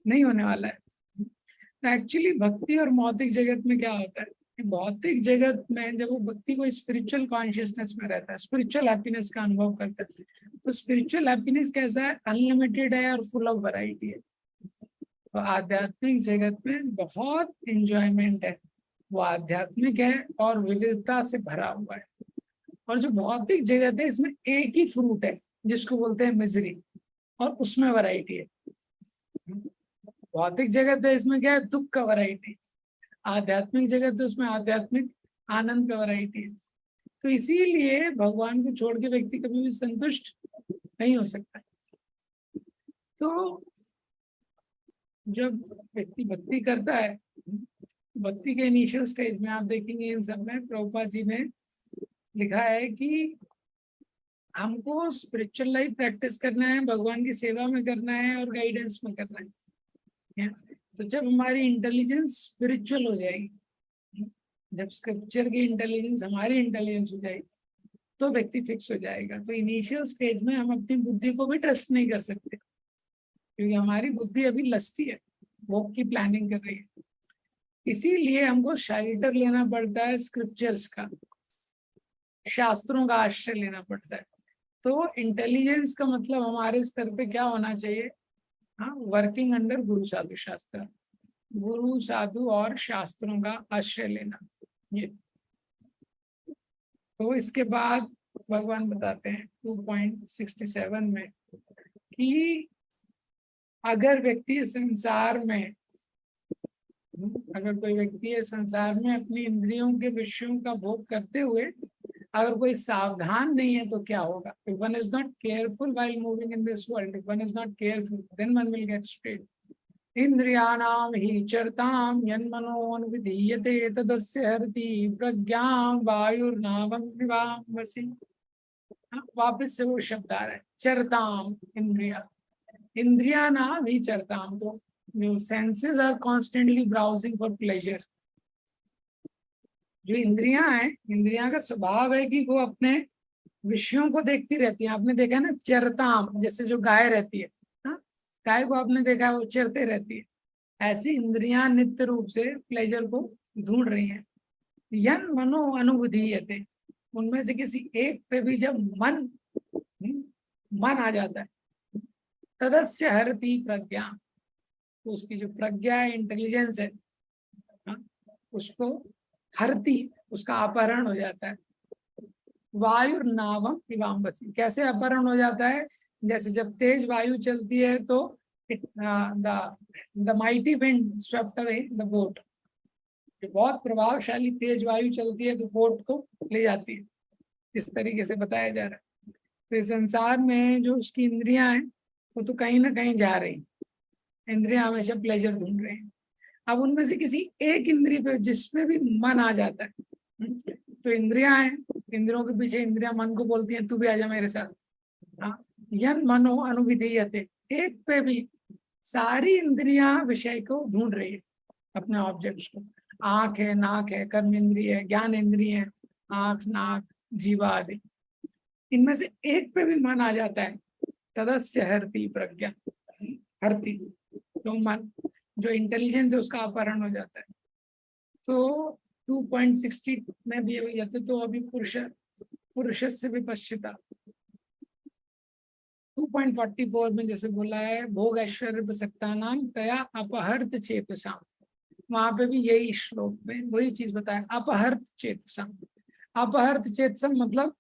नहीं होने वाला है। एक्चुअली भक्ति और भौतिक जगत में क्या होता है कि भौतिक जगत में जब वो भक्ति को स्पिरिचुअल कॉन्शियसनेस में रहता है, स्पिरिचुअल हैप्पीनेस का अनुभव करता है, तो स्पिरिचुअल हैप्पीनेस कैसा है, अनलिमिटेड है और फुल ऑफ वैरायटी है। तो आध्यात्मिक जगत में बहुत इंजॉयमेंट है, वो आध्यात्मिक है और विविधता से भरा हुआ है। और जो भौतिक जगत है इसमें एक ही फ्रूट है जिसको बोलते हैं मिजरी, और उसमें वैरायटी है। भौतिक जगत है इसमें क्या है, दुख का वैरायटी। आध्यात्मिक जगत है उसमें आध्यात्मिक आनंद का वैरायटी है। तो इसीलिए भगवान को छोड़ के व्यक्ति कभी भी संतुष्ट नहीं हो सकता। तो जब व्यक्ति भक्ति करता है, भक्ति के इनिशियल स्टेज में आप देखेंगे इन सब में प्रभुपाद जी ने लिखा है कि हमको स्पिरिचुअल लाइफ प्रैक्टिस करना है, भगवान की सेवा में करना है और गाइडेंस में करना है। तो जब हमारी इंटेलिजेंस स्पिरिचुअल हो जाएगी, जब स्क्रिप्चर की इंटेलिजेंस हमारी इंटेलिजेंस हो जाएगी, तो व्यक्ति फिक्स हो जाएगा। तो इनिशियल स्टेज में हम अपनी बुद्धि को भी ट्रस्ट नहीं कर सकते, क्योंकि हमारी बुद्धि अभी लस्टी है, भोग की प्लानिंग कर रही है। इसीलिए हमको शेल्टर लेना पड़ता है स्क्रिप्चर्स का, शास्त्रों का आश्रय लेना पड़ता है। तो इंटेलिजेंस का मतलब हमारे स्तर पे क्या होना चाहिए? हाँ, वर्किंग अंडर गुरु साधु शास्त्र, गुरु साधु और शास्त्रों का आश्रय लेना। ये तो इसके बाद भगवान बताते हैं 2.67 में कि अगर व्यक्ति संसार में, अगर कोई व्यक्ति है संसार में अपनी इंद्रियों के विषयों का भोग करते हुए अगर कोई सावधान नहीं है तो क्या होगा? If one is not careful while moving in this world, if one is not careful, then one will get straight. इंद्रियाणाम हि चरताम यन्मनोन्विधीयते तदस्य हरति प्रज्ञां वायुर्नावं विवाम्भसि। वापस से वो शब्द आ रहा है, चरताम इंद्रिया, इंद्रिया नाम ही चरताम। तो senses are constantly browsing for pleasure. जो इंद्रियां हैं, इंद्रियां का स्वभाव है कि वो अपने विषयों को देखती रहती है। आपने देखा है ना, चरताम, जैसे जो गाय रहती है, हाँ, गाय को आपने देखा है वो चरते रहती है। ऐसी इंद्रियां नित्य रूप से प्लेजर को ढूंढ रही हैं। यन मनो अनुभूति, उनमें से किसी एक पे भी जब मन आ जाता है, तदस्य हरति प्रज्ञा, तो उसकी जो प्रज्ञा है, इंटेलिजेंस है, हाँ, उसको हरती, उसका अपहरण हो जाता है। वायु नावम इवाम्बसी, कैसे अपहरण हो जाता है? जैसे जब तेज वायु चलती है तो the mighty wind swept away the boat, बहुत प्रभावशाली तेज वायु चलती है तो बोट को ले जाती है। इस तरीके से बताया जा रहा है। तो इस संसार में जो उसकी इंद्रियां हैं वो तो कहीं ना कहीं जा रही, इंद्रियां हमेशा प्लेजर ढूंढ रहे हैं। अब उनमें से किसी एक इंद्रिय पे जिसमें भी मन आ जाता है, तो इंद्रियां हैं, इंद्रियों के पीछे इंद्रियां मन को बोलती हैं तू भी आजा मेरे साथ। हाँ, यन मनो अनुविधीयते, एक पे भी सारी इंद्रियां विषय को ढूंढ रही है, अपने ऑब्जेक्ट्स को। आंख है, नाक है, कर्म इंद्रिय है, ज्ञान इंद्रिय है, आंख, नाक, जीवा आदि, इनमें से एक पे भी मन आ जाता है, तदस्य हरति प्रज्ञा, हरति, तो मन जो इंटेलिजेंस है उसका अपहरण हो जाता है। तो 2.60 में भी यथे तो अभी पुरुष से विपश्चिता, 2.44 में जैसे बोला है भोग ऐश्वर्य प्रसक्ता नाम तया अपहर्त चेतसा, वहां पे भी यही श्लोक में वही चीज बताया, अपहर्त चेतसा। अपहर्त चेतसम मतलब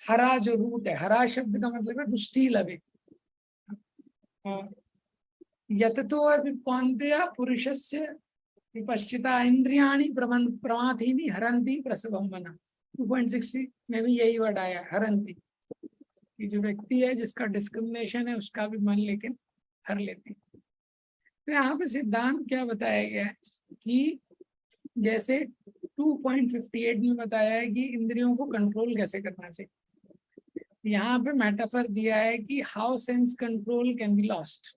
हरा जो रूट है, हरा शब्द का मतलब है टू स्टील अवे। यत तो अभी कौन्तेया पुरुषस्य विपश्चिता इंद्रियाणि प्रमाथीनि हरंती प्रसवम मना, 2.60 में भी यही वर्ड आया, हरंती, कि जो व्यक्ति है जिसका डिस्क्रिमिनेशन है उसका भी मन लेकिन हर लेती। तो यहाँ पे सिद्धांत क्या बताया गया है कि जैसे 2.58 में बताया है कि इंद्रियों को कंट्रोल कैसे करना चाहिए, यहाँ पे मेटाफर दिया है कि how sense control can be lost,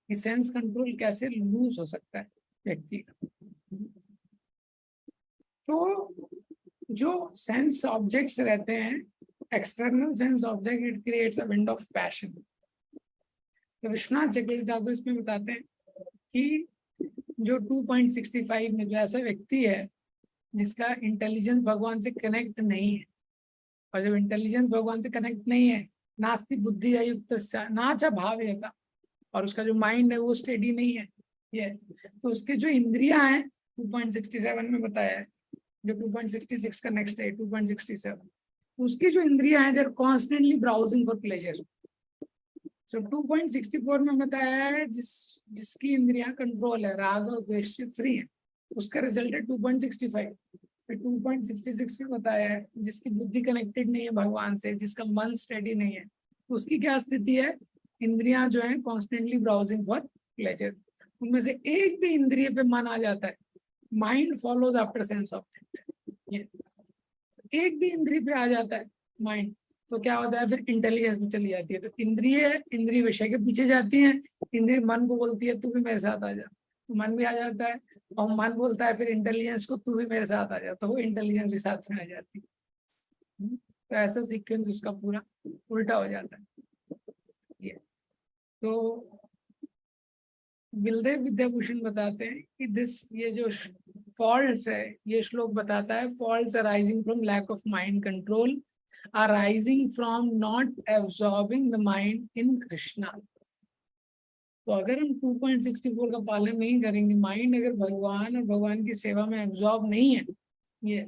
कि सेंस कंट्रोल कैसे लूज हो सकता है व्यक्ति का। तो जो सेंस ऑब्जेक्ट्स रहते हैं, external sense object, it creates a wind of passion. तो विश्वनाथ चक्रवर्ती ठाकुर इसमें बताते हैं कि जो 2.65 में जो ऐसा व्यक्ति है जिसका इंटेलिजेंस भगवान से कनेक्ट नहीं है, और जब इंटेलिजेंस भगवान से कनेक्ट नहीं है, नास्ति बुद्धि अयुक्त नाचा भाव था, और उसका जो माइंड है वो स्टेडी नहीं है, ये तो उसके जो इंद्रियां हैं 2.67 में बताया है, जो 2.66 का नेक्स्ट है 2.67, उसकी जो इंद्रियां हैं they are constantly browsing for pleasure. So 2.64 में बताया है जिसकी इंद्रियां कंट्रोल है, राग और द्वेष से फ्री है, उसका रिजल्ट है 2.65। फिर 2.66 में बताया है जिसकी बुद्धि कनेक्टेड नहीं है भगवान से, जिसका मन स्टेडी नहीं है, उसकी क्या स्थिति है? इंद्रियां जो है कॉन्स्टेंटली ब्राउजिंग फॉर प्लेजर। उनमें से एक भी इंद्रिय पे मन आ जाता है, mind follows after sense object, एक भी इंद्रिय पे आ जाता है माइंड। तो क्या होता है फिर इंटेलिजेंस में चली जाती है। तो इंद्रिय विषय के पीछे जाती है, इंद्रिय मन को बोलती है तू भी मेरे साथ आ जा, तो मन भी आ जाता है, और मन बोलता है फिर इंटेलिजेंस को तू भी मेरे साथ आ जा, तो वो इंटेलिजेंस भी साथ में आ जाती है। तो ऐसा सीक्वेंस उसका पूरा उल्टा हो जाता है। ये तो बलदेव विद्याभूषण बताते हैं कि ये जो फॉल्ट्स है, ये श्लोक बताता है faults arising from lack of mind control arising from not absorbing the mind in Krishna. तो अगर हम 2.64 का पालन नहीं करेंगे, माइंड अगर भगवान और भगवान की सेवा में एब्सॉर्ब नहीं है, ये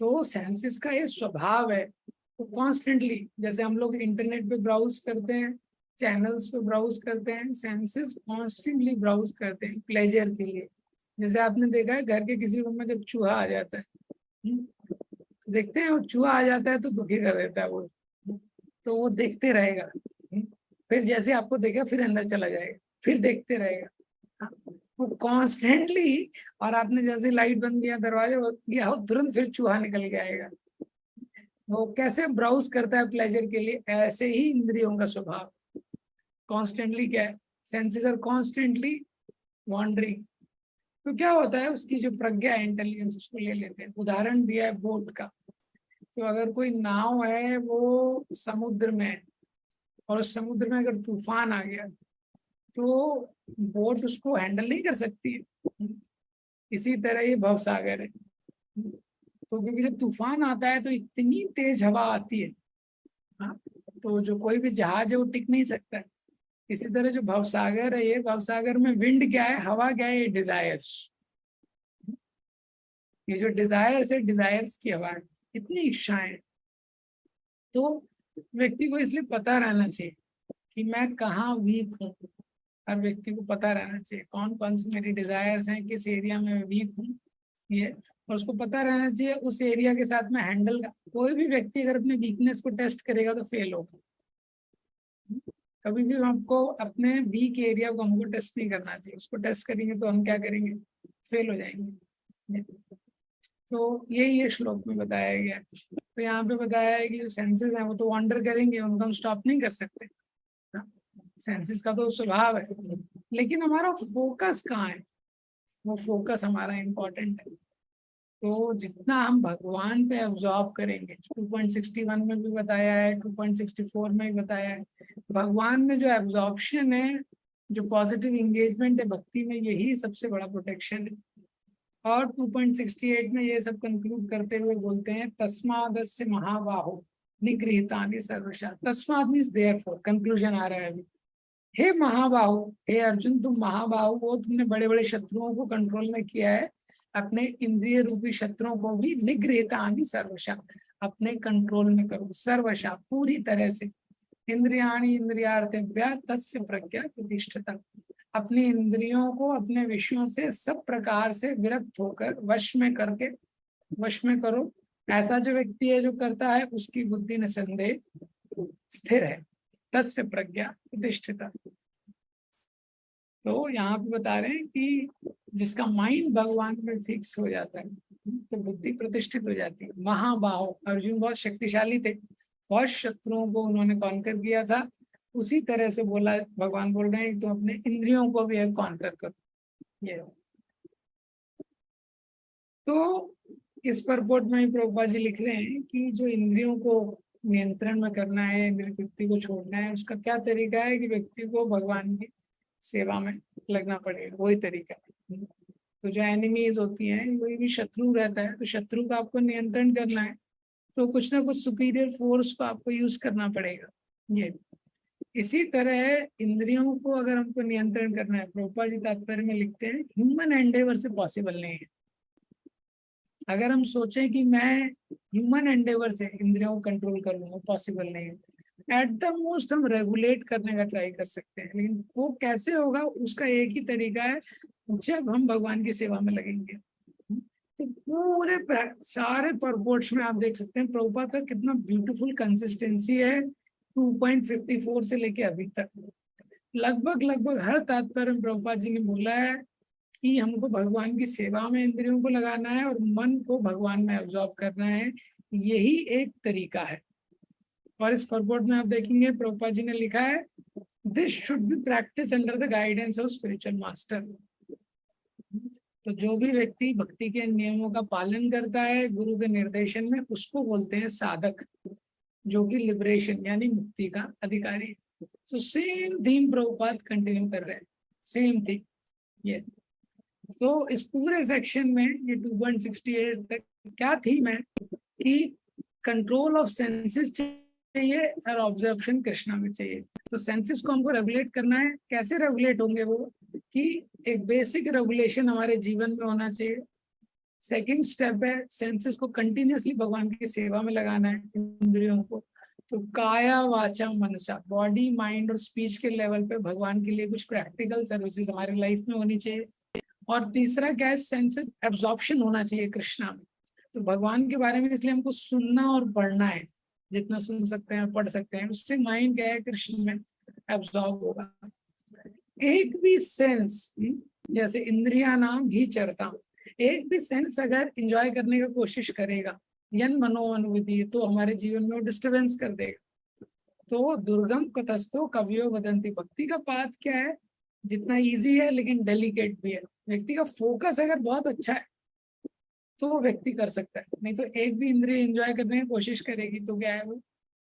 तो सेंसेस का ये स्वभाव है, तो कॉन्स्टेंटली जैसे हम लोग इंटरनेट पे ब्राउज करते हैं, चैनल्स पे ब्राउज करते हैं, सेंसेस कॉन्स्टेंटली ब्राउज करते हैं प्लेजर के लिए। जैसे आपने देखा है घर के किसी रूम में जब चूहा आ जाता है, तो देखते हैं वो चूहा आ जाता है तो दुखी कर देता है वो, तो वो देखते रहेगा, फिर जैसे आपको देखेगा फिर अंदर चला जाएगा, फिर देखते रहेगा वो कॉन्स्टेंटली। और आपने जैसे लाइट बंद किया, दरवाजा बंद किया हो, तुरंत फिर चूहा निकल के आएगा। वो कैसे ब्राउज करता है प्लेजर के लिए, ऐसे ही इंद्रियों का स्वभाव कॉन्स्टेंटली क्या है, सेंसेस आर कॉन्स्टेंटली वॉन्डरिंग। तो क्या होता है उसकी जो प्रज्ञा है, इंटेलिजेंस, उसको ले लेते हैं। उदाहरण दिया है बोट का, तो अगर कोई नाव है वो समुद्र में है, और उस समुद्र में अगर तूफान आ गया तो बोट उसको हैंडल नहीं कर सकती है। इसी तरह ये भवसागर है। तो क्योंकि जब तूफान आता है तो इतनी तेज हवा आती है, हाँ, तो जो कोई भी जहाज है वो टिक नहीं सकता है। इसी तरह जो भवसागर है, ये भवसागर में विंड क्या है, हवा क्या है, ये डिजायर्स। ये जो डिजायर्स है, डिजायर्स की हवा है, इतनी इच्छाएं। तो व्यक्ति को इसलिए पता रहना चाहिए कि मैं कहाँ वीक हूँ। हर व्यक्ति को पता रहना चाहिए कौन कौन सी मेरी डिजायर्स हैं, किस एरिया में मैं वीक हूँ, ये। और उसको पता रहना चाहिए उस एरिया के साथ में हैंडल। कोई भी व्यक्ति अगर अपने वीकनेस को टेस्ट करेगा तो फेल होगा। कभी भी हमको अपने वीक एरिया को हमको टेस्ट नहीं करना चाहिए, उसको टेस्ट करेंगे तो हम क्या करेंगे, फेल हो जाएंगे। तो यही ये श्लोक में बताया गया है। तो यहाँ पे बताया है कि जो सेंसेस हैं वो तो वॉन्डर करेंगे, उनको हम स्टॉप नहीं कर सकते, सेंसेस का तो स्वभाव है। लेकिन हमारा फोकस कहाँ है, वो फोकस हमारा इम्पोर्टेंट है। तो जितना हम भगवान पे एब्जॉर्ब करेंगे, 2.61 में भी बताया है, 2.64 में भी बताया है, भगवान में जो एब्जॉर्प्शन है, जो पॉजिटिव इंगेजमेंट है भक्ति में, यही सबसे बड़ा प्रोटेक्शन है। और 2.68 में ये सब कंक्लूड करते हुए बोलते हैं तस्मादस्य महाबाहो निगृहीतानि सर्वशा। तस्माद मीन्स देयरफॉर, कंक्लूजन आ रहा है अभी। हे महाबाहु, हे अर्जुन, तुम महाबाहु हो, तुमने बड़े बड़े शत्रुओं को कंट्रोल में किया है, अपने इंद्रिय रूपी शत्रुओं को भी निगृहीतानि सर्वशा, अपने कंट्रोल में करो, सर्वशा पूरी तरह से। इंद्रियाणि इंद्रियार्थेभ्यः तस्य प्रज्ञा प्रतिष्ठिता, अपनी इंद्रियों को अपने विषयों से सब प्रकार से विरक्त होकर वश में करके, वश में करो। ऐसा जो व्यक्ति है जो करता है, उसकी बुद्धि निसंदेह स्थिर है, तस्य प्रज्ञा प्रतिष्ठिता। तो यहाँ पे बता रहे हैं कि जिसका माइंड भगवान में फिक्स हो जाता है तो बुद्धि प्रतिष्ठित हो जाती है। महाबाहो, अर्जुन बहुत शक्तिशाली थे, बहुत शत्रुओं को उन्होंने कॉन्कर किया था। उसी तरह से बोला, भगवान बोल रहे हैं तो अपने इंद्रियों को भी कॉन्कर करो, ये। तो इस परपोर्ट में प्रभुपाद जी लिख रहे हैं कि जो इंद्रियों को नियंत्रण में करना है, इंद्रिय वृत्ति को छोड़ना है, उसका क्या तरीका है कि व्यक्ति को भगवान की सेवा में लगना पड़ेगा, वही तरीका है। तो जो एनिमीज होती हैं, कोई भी शत्रु रहता है, तो शत्रु का आपको नियंत्रण करना है तो कुछ ना कुछ सुपीरियर फोर्स को आपको यूज करना पड़ेगा, ये। इसी तरह इंद्रियों को अगर हमको नियंत्रण करना है, प्रभुपाद जी तात्पर्य में लिखते हैं, ह्यूमन एंडेवर से पॉसिबल नहीं है। अगर हम सोचें कि मैं ह्यूमन एंडेवर से इंद्रियों को कंट्रोल कर लूंगा, पॉसिबल नहीं है। एट द मोस्ट हम रेगुलेट करने का ट्राई कर सकते हैं, लेकिन वो कैसे होगा, उसका एक ही तरीका है, जब हम भगवान की सेवा में लगेंगे। तो पूरे सारे परपोर्ट्स में आप देख सकते हैं प्रभुपाद का कितना ब्यूटीफुल कंसिस्टेंसी है, 2.54 से लेके अभी तक। लगभग लगभग हर तात्पर्य में प्रभुपाद जी ने बोला है कि हमको भगवान की सेवा में इंद्रियों को लगाना है और मन को भगवान में एब्जॉर्ब करना है, यही एक तरीका है। और इस परपोर्ट में आप देखेंगे प्रभुपाद जी ने लिखा है, this should be practice under the guidance of spiritual master. तो जो भी व्यक्ति भक्ति के नियमों का पालन करता है गुरु के निर्देशन में, उसको बोलते हैं साधक, जो कि लिबरेशन यानी मुक्ति का अधिकारी। तो सेम थीम प्रभुपाद कंटिन्यू कर रहे हैं, सेम थिंग ये। तो इस पूरे सेक्शन में ये 2.68 तक क्या थीम है कि कंट्रोल ऑफ सेंसेस चाहिए और ऑब्जर्वेशन कृष्णा में चाहिए। तो सेंसेस को हमको रेगुलेट करना है। कैसे रेगुलेट होंगे वो, कि एक बेसिक रेगुलेशन हमारे जीवन में होना चाहिए। सेकंड स्टेप है सेंसेस को कंटिन्यूअसली भगवान की सेवा में लगाना है, इंद्रियों को। तो काया वाचा मनसा, बॉडी माइंड और स्पीच के लेवल पे भगवान के लिए कुछ प्रैक्टिकल सर्विसेज हमारी लाइफ में होनी चाहिए। और तीसरा क्या है, सेंस एब्जॉर्प्शन होना चाहिए कृष्णा में। तो भगवान के बारे में इसलिए हमको सुनना और पढ़ना है, जितना सुन सकते हैं पढ़ सकते हैं, उससे माइंड क्या है कृष्ण में एब्जॉर्ब होगा। एक भी सेंस, जैसे इंद्रिया नाम ही चरता, एक भी सेंस अगर एंजॉय करने की कोशिश करेगा यन मनोअनुविधि, तो हमारे जीवन में वो डिस्टर्बेंस कर देगा। तो दुर्गम कतस्थो कवियो वदंती, भक्ति का पाथ क्या है, जितना इजी है लेकिन डेलिकेट भी है। व्यक्ति का फोकस अगर बहुत अच्छा है तो वो व्यक्ति कर सकता है, नहीं तो एक भी इंद्रिय एंजॉय करने की कोशिश करेगी तो क्या है, वो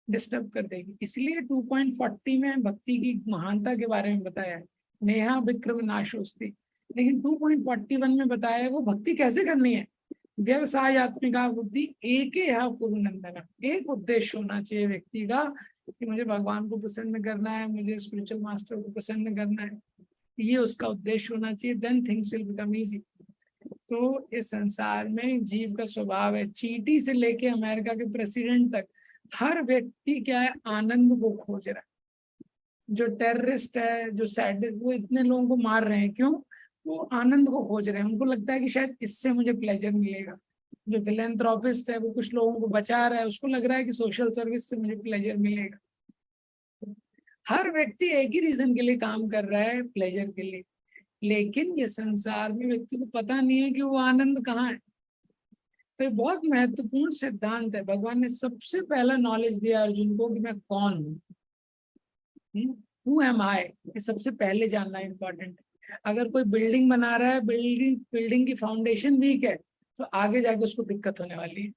डिस्टर्ब कर देगी। इसलिए 2.40 में भक्ति की महानता के बारे में बताया है, नेहा विक्रम नाशोस्ति। लेकिन 2.41 में बताया है वो भक्ति कैसे करनी है। व्यवसायत्मिका बुद्धि एक नंदन, एक उद्देश्य होना चाहिए व्यक्ति का कि मुझे भगवान को प्रसन्न करना है, मुझे स्पिरिचुअल मास्टर को प्रसन्न करना है, ये उसका उद्देश्य होना चाहिए। Then things will become easy. तो इस संसार में जीव का स्वभाव है, चींटी से लेके अमेरिका के प्रेसिडेंट तक हर व्यक्ति क्या है, आनंद को खोज रहा है। जो टेररिस्ट है, जो सैडिस्ट, वो इतने लोगों को मार रहे हैं, क्यों? वो आनंद को खोज रहे हैं, उनको लगता है कि शायद इससे मुझे प्लेजर मिलेगा। जो फिलेंथ्रोपिस्ट है वो कुछ लोगों को बचा रहा है, उसको लग रहा है कि सोशल सर्विस से मुझे प्लेजर मिलेगा। हर व्यक्ति एक ही रीजन के लिए काम कर रहा है, प्लेजर के लिए। लेकिन ये संसार में व्यक्ति को पता नहीं है कि वो आनंद कहाँ है। तो ये बहुत महत्वपूर्ण सिद्धांत है। भगवान ने सबसे पहला नॉलेज दिया अर्जुन को कि मैं कौन हूँ, हु एम आई, ये सबसे पहले जानना इम्पोर्टेंट है। अगर कोई बिल्डिंग बना रहा है, बिल्डिंग की फाउंडेशन वीक है, तो आगे जाके उसको दिक्कत होने वाली है।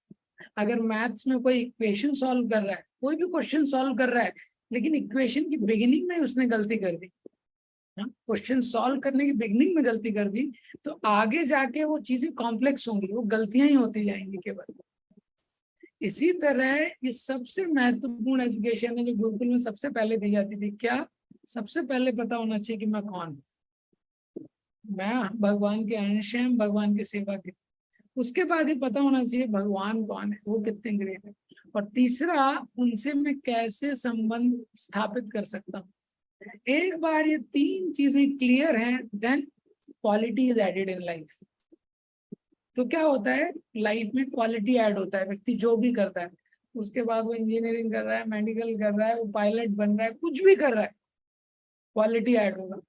अगर मैथ्स में कोई इक्वेशन सॉल्व कर रहा है, कोई भी क्वेश्चन सॉल्व कर रहा है, लेकिन इक्वेशन की बिगिनिंग में उसने गलती कर दी, क्वेश्चन सॉल्व करने की बिगनिंग में गलती कर दी, तो आगे जाके वो चीजें कॉम्प्लेक्स होंगी, वो गलतियां ही होती जाएंगी केवल। इसी तरह ये सबसे महत्वपूर्ण एजुकेशन है जो गुरुकुल में सबसे पहले दी जाती थी। क्या? सबसे पहले पता होना चाहिए कि मैं कौन हूँ, मैं भगवान के अंश हैं, भगवान की सेवा की। उसके बाद ही पता होना चाहिए भगवान कौन है, वो कितने ग्रेट है। और तीसरा, उनसे मैं कैसे संबंध स्थापित कर सकता हूँ। एक बार ये तीन चीजें क्लियर हैं, then quality is added in life. तो क्या होता है, लाइफ में क्वालिटी ऐड होता है। व्यक्ति जो भी करता है, उसके बाद वो इंजीनियरिंग कर रहा है, मेडिकल कर रहा है, वो पायलट बन रहा है, कुछ भी कर रहा है, क्वालिटी ऐड होगा।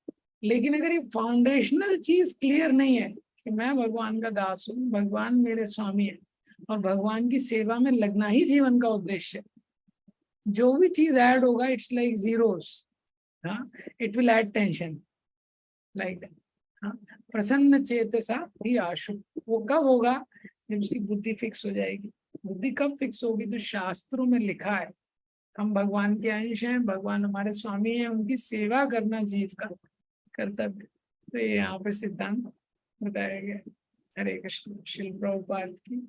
लेकिन अगर ये फाउंडेशनल चीज क्लियर नहीं है कि मैं भगवान का दास हूँ, भगवान मेरे स्वामी है और भगवान की सेवा में लगना ही जीवन का उद्देश्य है, जो भी चीज ऐड होगा इट्स लाइक जीरोस। हाँ, it will add tension like that. हाँ, प्रसन्न चेतसा ही आशु, वो कब होगा? जब उसकी बुद्धि फिक्स हो जाएगी। बुद्धि कब फिक्स होगी? तो शास्त्रों में लिखा है हम भगवान के अंश हैं, भगवान हमारे स्वामी हैं, उनकी सेवा करना जीव का कर्तव्य। तो ये यहाँ पे सिद्धांत बताया गया। हरे कृष्ण। श्रील प्रभुपाद की।